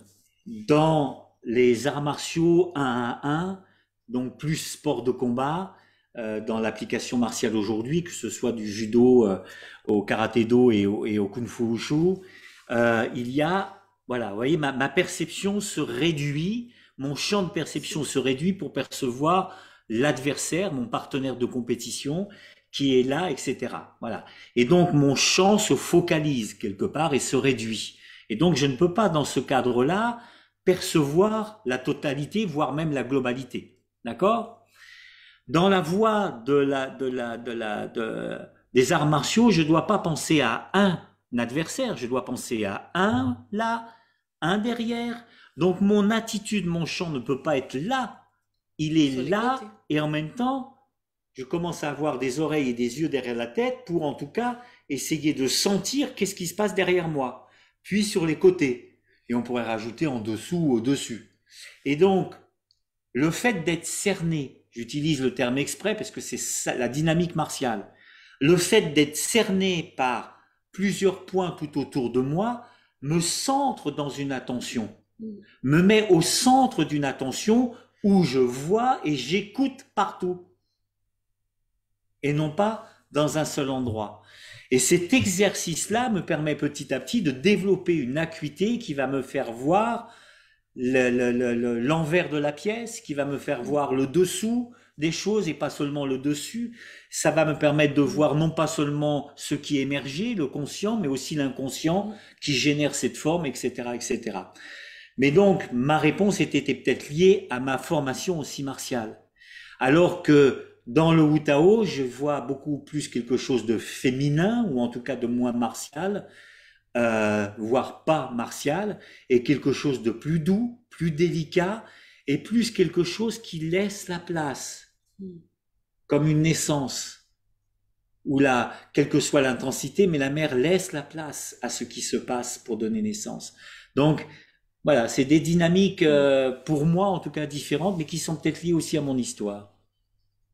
Dans les arts martiaux 1 à 1, donc plus sport de combat, dans l'application martiale aujourd'hui, que ce soit du judo au karaté-do et au kung-fu wushu, il y a, voilà, vous voyez, ma perception se réduit, mon champ de perception se réduit pour percevoir l'adversaire, mon partenaire de compétition, qui est là, etc. Voilà. Et donc mon champ se focalise quelque part et se réduit. Et donc je ne peux pas, dans ce cadre-là, percevoir la totalité, voire même la globalité. D'accord? Dans la voie des arts martiaux, je ne dois pas penser à un adversaire, je dois penser à un là, un derrière. Donc mon attitude, mon champ ne peut pas être là, il est là, et en même temps, je commence à avoir des oreilles et des yeux derrière la tête pour en tout cas essayer de sentir qu'est-ce qui se passe derrière moi, puis sur les côtés, et on pourrait rajouter en dessous ou au-dessus. Et donc, le fait d'être cerné, j'utilise le terme exprès parce que c'est ça, la dynamique martiale, le fait d'être cerné par plusieurs points tout autour de moi me centre dans une attention, me met au centre d'une attention où je vois et j'écoute partout, et non pas dans un seul endroit. Et cet exercice-là me permet petit à petit de développer une acuité qui va me faire voir l'envers de la pièce, qui va me faire voir le dessous des choses et pas seulement le dessus. Ça va me permettre de voir non pas seulement ce qui est émergé, le conscient, mais aussi l'inconscient qui génère cette forme, etc., etc. Mais donc, ma réponse était peut-être liée à ma formation aussi martiale. Alors que dans le Wu Tao, je vois beaucoup plus quelque chose de féminin, ou en tout cas de moins martial, voire pas martial, et quelque chose de plus doux, plus délicat, et plus quelque chose qui laisse la place, comme une naissance, où là, quelle que soit l'intensité, mais la mère laisse la place à ce qui se passe pour donner naissance. Donc, voilà, c'est des dynamiques, pour moi en tout cas différentes, mais qui sont peut-être liées aussi à mon histoire.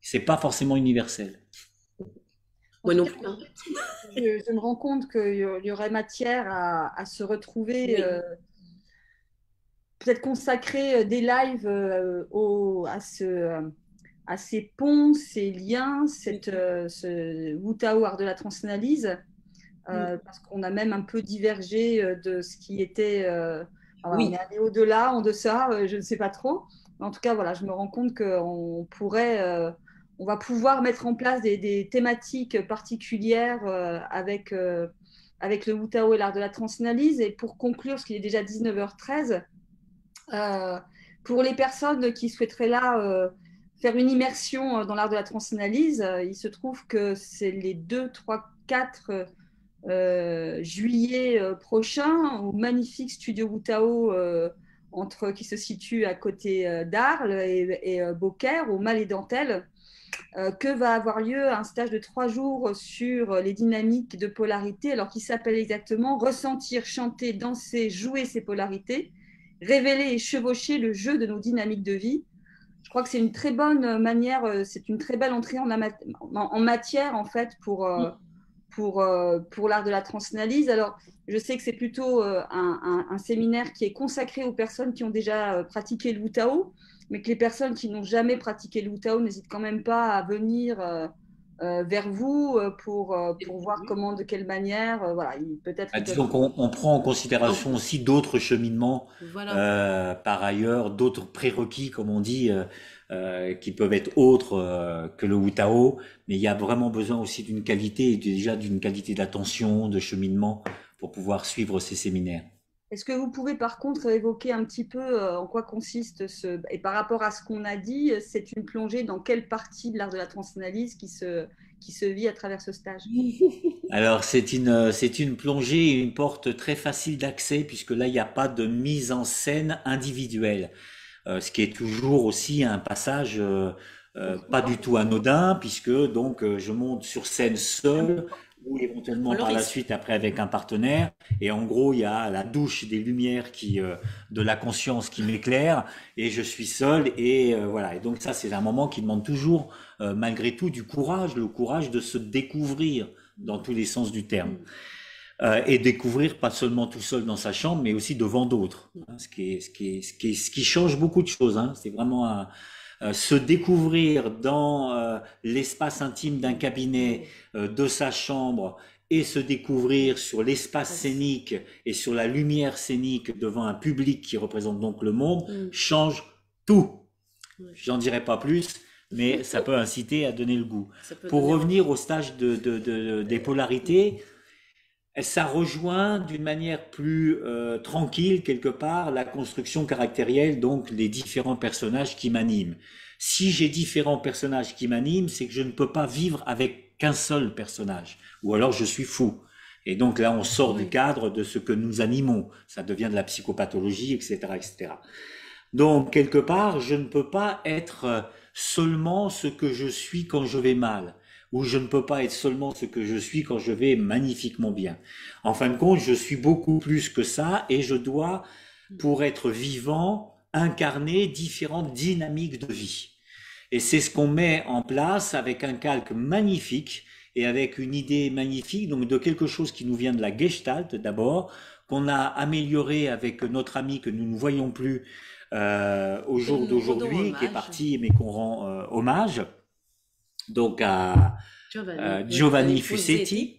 C'est pas forcément universel. Moi non plus. Je me rends compte qu'il y aurait matière à se retrouver, Oui. peut-être consacrer des lives à ces ponts, ces liens, ce Wu Tao art de la transanalyse, parce qu'on a même un peu divergé de ce qui était. Alors, on Oui. est allé au-delà, en deçà, je ne sais pas trop. Mais en tout cas, voilà, je me rends compte qu'on pourrait, on va pouvoir mettre en place des thématiques particulières avec le Wu Tao et l'art de la transanalyse. Et pour conclure, parce qu'il est déjà 19h13, pour les personnes qui souhaiteraient là faire une immersion dans l'art de la transanalyse, il se trouve que c'est les 2, 3, 4 juillet prochain au magnifique studio Wutao qui se situe à côté d'Arles et Beaucaire, au Mal et Dentelle, que va avoir lieu un stage de 3 jours sur les dynamiques de polarité, alors qui s'appelle exactement Ressentir, chanter, danser, jouer ces polarités, révéler et chevaucher le jeu de nos dynamiques de vie. Je crois que c'est une très bonne manière, c'est une très belle entrée en matière en fait pour l'art de la transanalyse. Alors, je sais que c'est plutôt un séminaire qui est consacré aux personnes qui ont déjà pratiqué le Wu Tao, mais que les personnes qui n'ont jamais pratiqué le Wu Tao n'hésitent quand même pas à venir vers vous pour voir comment, de quelle manière, voilà, peut-être. Disons qu'on on prend en considération aussi d'autres cheminements, Voilà. par ailleurs, d'autres prérequis, comme on dit, qui peuvent être autres que le Wu Tao, mais il y a vraiment besoin aussi d'une qualité, et déjà d'une qualité d'attention, de cheminement, pour pouvoir suivre ces séminaires. Est-ce que vous pouvez par contre évoquer un petit peu en quoi consiste et par rapport à ce qu'on a dit, c'est une plongée dans quelle partie de l'art de la transanalyse qui qui se vit à travers ce stage? Alors c'est une plongée et une porte très facile d'accès puisque là il n'y a pas de mise en scène individuelle. Ce qui est toujours aussi un passage pas du tout anodin, puisque donc je monte sur scène seul ou éventuellement Le par la risque. suite après avec un partenaire. Et en gros, il y a la douche des lumières de la conscience qui m'éclaire, et je suis seul. Et voilà. Et donc ça, c'est un moment qui demande toujours, malgré tout, du courage, le courage de se découvrir dans tous les sens du terme. Et découvrir pas seulement tout seul dans sa chambre, mais aussi devant d'autres. Hein, ce qui change beaucoup de choses. Hein. C'est vraiment se découvrir dans l'espace intime d'un cabinet, de sa chambre, et se découvrir sur l'espace scénique et sur la lumière scénique devant un public qui représente donc le monde, change tout. J'en dirai pas plus, mais ça peut inciter à donner le goût. Pour revenir au stage des polarités, ça rejoint d'une manière plus tranquille quelque part la construction caractérielle, donc les différents personnages qui m'animent. Si j'ai différents personnages qui m'animent, c'est que je ne peux pas vivre avec qu'un seul personnage, ou alors je suis fou. Et donc là, on sort du cadre de ce que nous animons. Ça devient de la psychopathologie, etc., etc. Donc quelque part, je ne peux pas être seulement ce que je suis quand je vais mal, ou je ne peux pas être seulement ce que je suis quand je vais magnifiquement bien. En fin de compte, je suis beaucoup plus que ça, et je dois, pour être vivant, incarner différentes dynamiques de vie. Et c'est ce qu'on met en place avec un calque magnifique et avec une idée magnifique, donc de quelque chose qui nous vient de la Gestalt d'abord, qu'on a amélioré avec notre ami que nous ne voyons plus au jour d'aujourd'hui, qui est parti, mais qu'on rend hommage, donc à Giovanni Fusetti.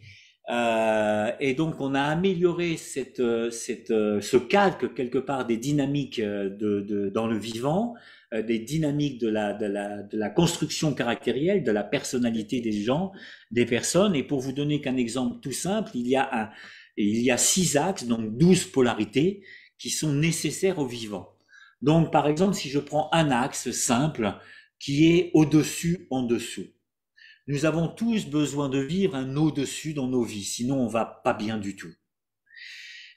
Et donc on a amélioré ce calque quelque part des dynamiques dans le vivant, des dynamiques de la construction caractérielle, de la personnalité des gens, des personnes. Et pour vous donner qu'un exemple tout simple, il y a 6 axes, donc 12 polarités qui sont nécessaires au vivant. Donc par exemple, si je prends un axe simple qui est au-dessus, en dessous. Nous avons tous besoin de vivre un au-dessus dans nos vies, sinon on va pas bien du tout.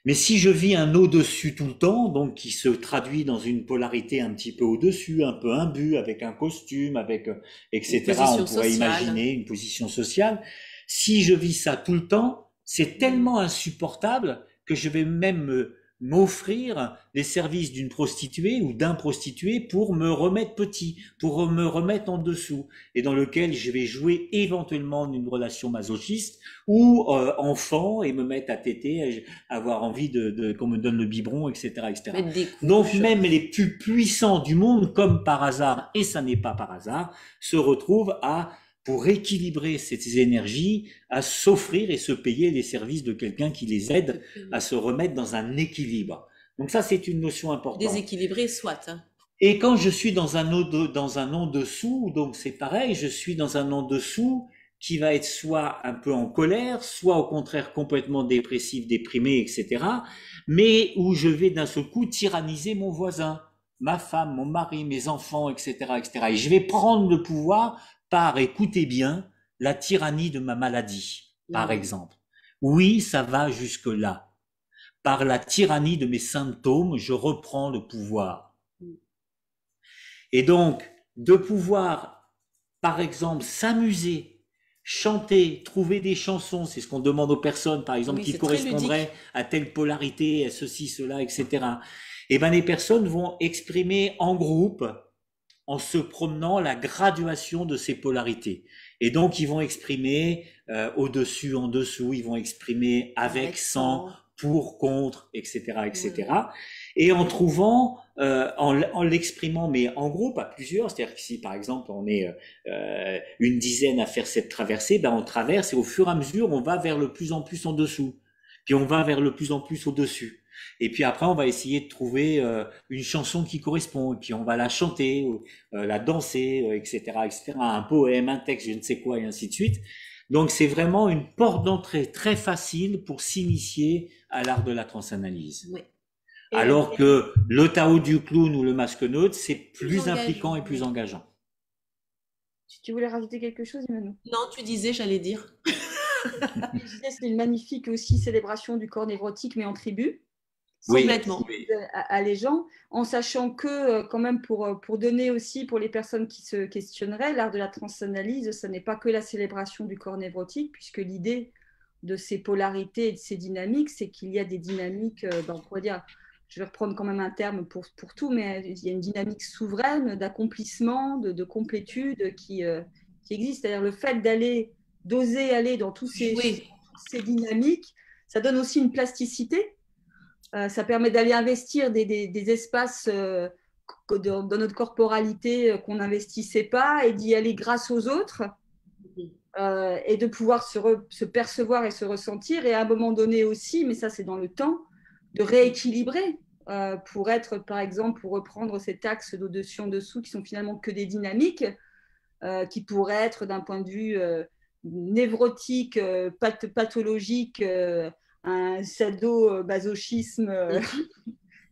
Mais si je vis un au-dessus tout le temps, donc qui se traduit dans une polarité un petit peu au-dessus, un peu imbu, avec un costume, avec etc., on pourrait imaginer une position sociale. Si je vis ça tout le temps, c'est tellement insupportable que je vais même m'offrir les services d'une prostituée ou d'un prostitué pour me remettre petit, pour me remettre en dessous, et dans lequel je vais jouer éventuellement une relation masochiste ou enfant et me mettre à téter, avoir envie qu'on me donne le biberon, etc., etc. Donc même les plus puissants du monde, comme par hasard, et ça n'est pas par hasard, se retrouvent pour équilibrer ces énergies, à s'offrir et se payer les services de quelqu'un qui les aide à se remettre dans un équilibre. Donc ça, c'est une notion importante. Déséquilibré, soit. Hein. Et quand je suis dans un en-dessous, donc c'est pareil, je suis dans un en-dessous qui va être soit un peu en colère, soit au contraire complètement dépressif, déprimé, etc., mais où je vais d'un seul coup tyranniser mon voisin, ma femme, mon mari, mes enfants, etc., etc. Et je vais prendre le pouvoir par, écoutez bien, la tyrannie de ma maladie, par exemple. Oui, ça va jusque-là. Par la tyrannie de mes symptômes, je reprends le pouvoir. Et donc, de pouvoir, par exemple, s'amuser, chanter, trouver des chansons, c'est ce qu'on demande aux personnes, par exemple, qui correspondraient à telle polarité, à ceci, cela, etc. Et ben, les personnes vont exprimer en groupe, en se promenant, la graduation de ces polarités. Et donc, ils vont exprimer au-dessus, en dessous, ils vont exprimer avec, sans, pour, contre, etc., etc. Et en trouvant, en l'exprimant, mais en groupe, à plusieurs, c'est-à-dire que si, par exemple, on est une dizaine à faire cette traversée, ben on traverse et au fur et à mesure, on va vers le plus en plus en dessous. Puis on va vers le plus en plus au-dessus. Et puis après, on va essayer de trouver une chanson qui correspond, et puis on va la chanter, la danser, etc., etc., un poème, un texte, je ne sais quoi, et ainsi de suite. Donc c'est vraiment une porte d'entrée très facile pour s'initier à l'art de la transanalyse. Oui. Alors que le Tao du clown ou le masque neutre, c'est plus impliquant et plus engageant. Tu voulais rajouter quelque chose, Emmanuel? Non, tu disais, j'allais dire. Je disais, c'est une magnifique aussi célébration du corps névrotique, mais en tribu, sans Oui, Complètement. oui, allégeant, en sachant que, quand même, pour donner aussi, pour les personnes qui se questionneraient, l'art de la transanalyse, ce n'est pas que la célébration du corps névrotique, puisque l'idée de ces polarités et de ces dynamiques, c'est qu'il y a des dynamiques, on pourrait dire, je vais reprendre quand même un terme pour tout, mais il y a une dynamique souveraine d'accomplissement, de complétude qui existe. C'est-à-dire le fait d'oser aller dans Jouer. ces dynamiques, ça donne aussi une plasticité. Ça permet d'aller investir des espaces dans notre corporalité qu'on n'investissait pas et d'y aller grâce aux autres et de pouvoir se percevoir et se ressentir et à un moment donné aussi, mais ça c'est dans le temps, de rééquilibrer pour être, par exemple, pour reprendre cet axe d'au-dessus en dessous qui sont finalement que des dynamiques qui pourraient être d'un point de vue névrotique, pathologique, un sadomasochisme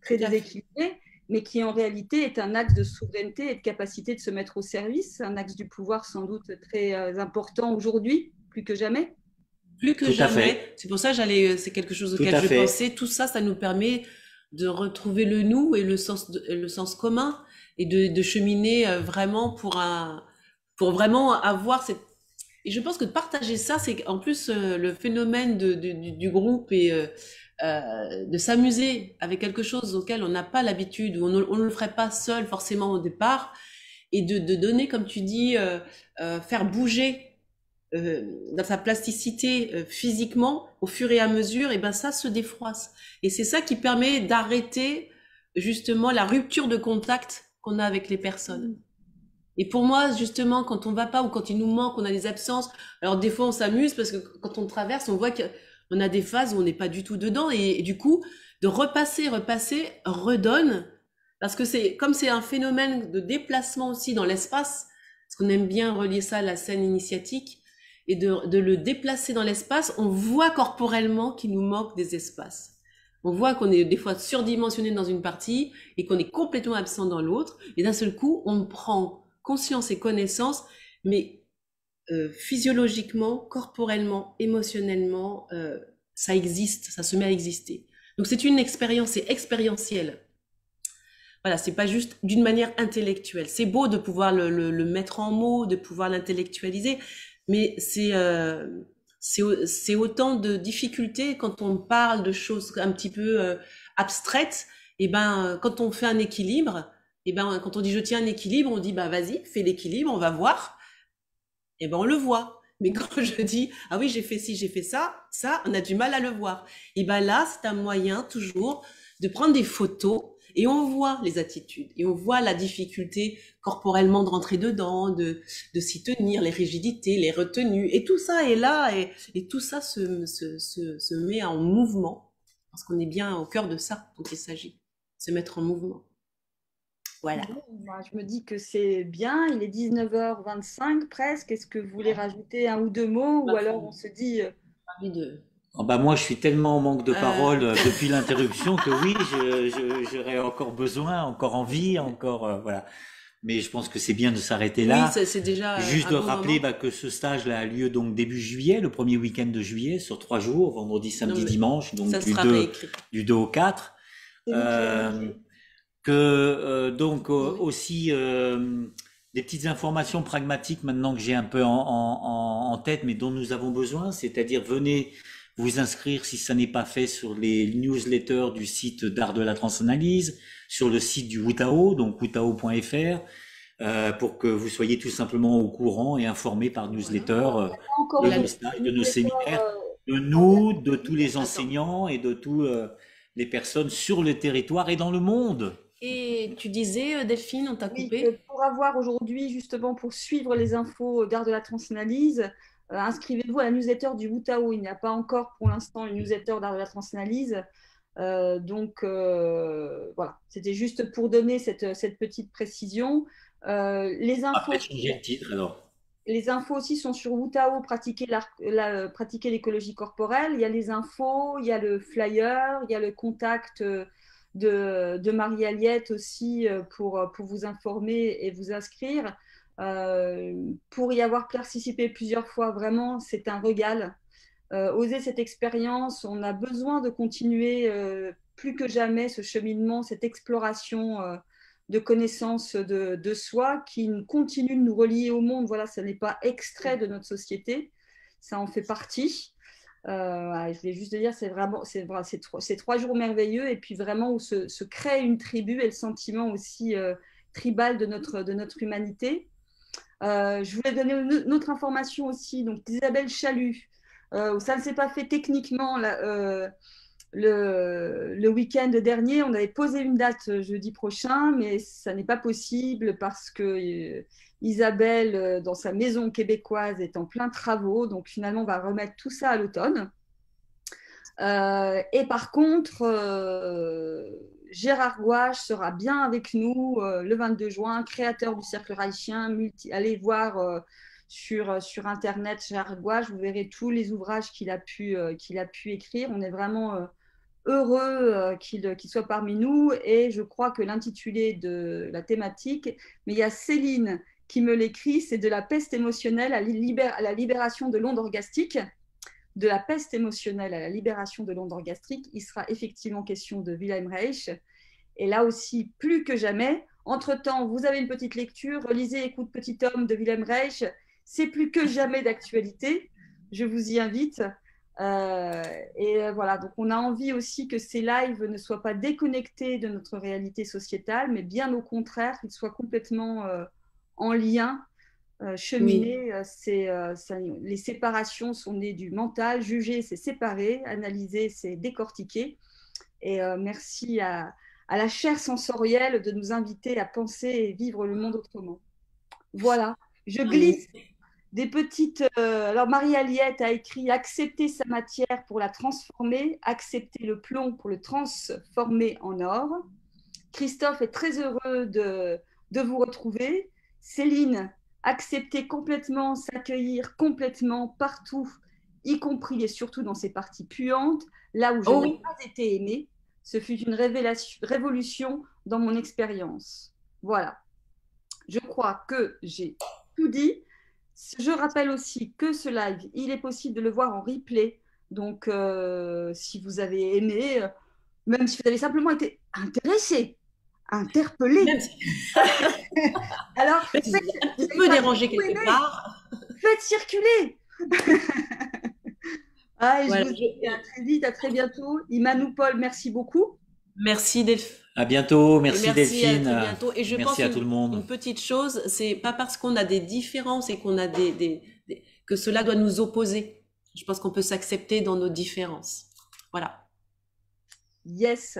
très Tout à fait. déséquilibré, mais qui en réalité est un axe de souveraineté et de capacité de se mettre au service, un axe du pouvoir sans doute très important aujourd'hui, plus que jamais. Plus que tout à fait, jamais. C'est pour ça que c'est quelque chose tout auquel à je fait. pensais. Tout ça, ça nous permet de retrouver le nous et le sens commun et de cheminer vraiment pour vraiment avoir cette. Et je pense que de partager ça, c'est en plus le phénomène du groupe et de s'amuser avec quelque chose auquel on n'a pas l'habitude ou on ne le ferait pas seul forcément au départ et de donner, comme tu dis, faire bouger dans sa plasticité physiquement au fur et à mesure, et ben ça se défroisse. Et c'est ça qui permet d'arrêter justement la rupture de contact qu'on a avec les personnes. Et pour moi, justement, quand on va pas ou quand il nous manque, on a des absences. Alors des fois, on s'amuse parce que quand on traverse, on voit qu'on a des phases où on n'est pas du tout dedans, et du coup, de repasser, redonne, parce que c'est comme c'est un phénomène de déplacement aussi dans l'espace, parce qu'on aime bien relier ça à la scène initiatique, et de le déplacer dans l'espace, on voit corporellement qu'il nous manque des espaces. On voit qu'on est des fois surdimensionné dans une partie et qu'on est complètement absent dans l'autre. Et d'un seul coup, on prend conscience et connaissance, mais physiologiquement, corporellement, émotionnellement, ça existe, ça se met à exister. Donc c'est une expérience, c'est expérientiel. Voilà, c'est pas juste d'une manière intellectuelle. C'est beau de pouvoir le mettre en mots, de pouvoir l'intellectualiser, mais c'est autant de difficultés quand on parle de choses un petit peu abstraites. Et ben, quand on fait un équilibre, et ben, quand on dit je tiens un équilibre, on dit bah vas-y, fais l'équilibre, on va voir. Et ben on le voit. Mais quand je dis ah oui j'ai fait ci, j'ai fait ça, on a du mal à le voir. Et ben là, c'est un moyen toujours de prendre des photos et on voit les attitudes et on voit la difficulté corporellement de rentrer dedans, de s'y tenir, les rigidités, les retenues, et tout ça est là, et tout ça se met en mouvement, parce qu'on est bien au cœur de ça dont il s'agit, se mettre en mouvement. Voilà. Bon, bah, je me dis que c'est bien, il est 19h25 presque. Est-ce que vous voulez rajouter un ou deux mots ou alors on se dit Envie de... Oh, bah moi, je suis tellement en manque de Euh, parole depuis l'interruption que oui, j'aurais encore besoin, encore envie, encore voilà. Mais je pense que c'est bien de s'arrêter oui, là. c'est déjà Juste un de bon rappeler moment. bah, que ce stage-là a lieu donc début juillet, le premier week-end de juillet, sur 3 jours, vendredi, Non, samedi, mais dimanche, donc ça sera réécrit. du 2 au 4. c'est vous qui l'avez Euh, écrit. que donc Oui. aussi des petites informations pragmatiques maintenant que j'ai un peu en tête, mais dont nous avons besoin, c'est-à-dire venez vous inscrire si ça n'est pas fait sur les newsletters du site d'Art de la Transanalyse, sur le site du Wutao, donc wutao.fr, pour que vous soyez tout simplement au courant et informés par Voilà. newsletter Encore de Et la, nos une stages, de nos newsletter séminaires, de en nous, de tous version. les attends. enseignants et de tous les personnes sur le territoire et dans le monde. Et tu disais, Delphine, on t'a Oui, coupé? pour avoir aujourd'hui, justement, pour suivre les infos d'art de la transanalyse, inscrivez-vous à la newsletter du Wutao. Il n'y a pas encore pour l'instant une newsletter d'art de la transanalyse. Voilà, c'était juste pour donner cette petite précision. Les On va infos, peut-être changer le titre alors. les infos aussi sont sur Wutao, pratiquer l'écologie corporelle. Il y a les infos, il y a le flyer, il y a le contact de Marie-Aliette aussi pour vous informer et vous inscrire. Pour y avoir participé plusieurs fois, vraiment, c'est un régal. Oser cette expérience, on a besoin de continuer plus que jamais ce cheminement, cette exploration de connaissance de soi qui continue de nous relier au monde. Voilà, ça n'est pas extrait de notre société, ça en fait partie. Je voulais juste dire, c'est 3 jours merveilleux et puis vraiment où se crée une tribu et le sentiment aussi tribal de notre humanité. Je voulais donner une autre information aussi. Donc, Isabelle Chalut, ça ne s'est pas fait techniquement là, le week-end dernier. On avait posé une date jeudi prochain, mais ça n'est pas possible parce que Isabelle, dans sa maison québécoise, est en plein travaux. Donc, finalement, on va remettre tout ça à l'automne. Et par contre, Gérard Gouache sera bien avec nous le 22 juin, créateur du Cercle Reichien. Allez voir sur Internet Gérard Gouache, vous verrez tous les ouvrages qu'il a pu écrire. On est vraiment heureux qu'il soit parmi nous et je crois que l'intitulé de la thématique, mais il y a Céline qui me l'écrit, c'est de la peste émotionnelle à la libération de l'onde orgastique. De la peste émotionnelle à la libération de l'onde orgastique, il sera effectivement question de Wilhelm Reich. Et là aussi, plus que jamais, entre-temps, vous avez une petite lecture, relisez Écoute petit homme de Wilhelm Reich, c'est plus que jamais d'actualité, je vous y invite. Voilà, donc on a envie aussi que ces lives ne soient pas déconnectés de notre réalité sociétale, mais bien au contraire, qu'ils soient complètement en lien. Cheminer, les séparations sont nées du mental, juger c'est séparer, analyser c'est décortiquer. Et merci à la chair sensorielle de nous inviter à penser et vivre le monde autrement. Voilà, je glisse des petites... alors Marie-Aliette a écrit « Accepter sa matière pour la transformer, accepter le plomb pour le transformer en or ». Christophe est très heureux de vous retrouver. Céline, accepter complètement, s'accueillir complètement partout, y compris et surtout dans ces parties puantes, là où je n'ai pas été aimée. Ce fut une révolution dans mon expérience. Voilà. Je crois que j'ai tout dit. Je rappelle aussi que ce live, il est possible de le voir en replay. Donc, si vous avez aimé, même si vous avez simplement été intéressé, interpellé. Alors, faites, un petit peu dérangé quelque part. Faites circuler. Je vous dis à très vite, à très bientôt. Imanou Paul, merci beaucoup. Merci Delphine. À bientôt, merci Delphine. À très bientôt. Et je merci pense à tout le monde. Une petite chose, c'est pas parce qu'on a des différences et qu'on a que cela doit nous opposer. Je pense qu'on peut s'accepter dans nos différences. Voilà. Yes.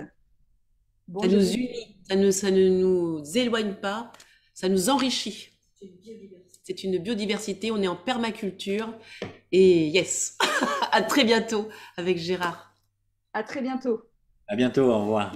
Bon, ça nous unit, ça ne nous éloigne pas, ça nous enrichit. C'est une biodiversité, on est en permaculture. Et yes, à très bientôt avec Gérard. À très bientôt. À bientôt, au revoir.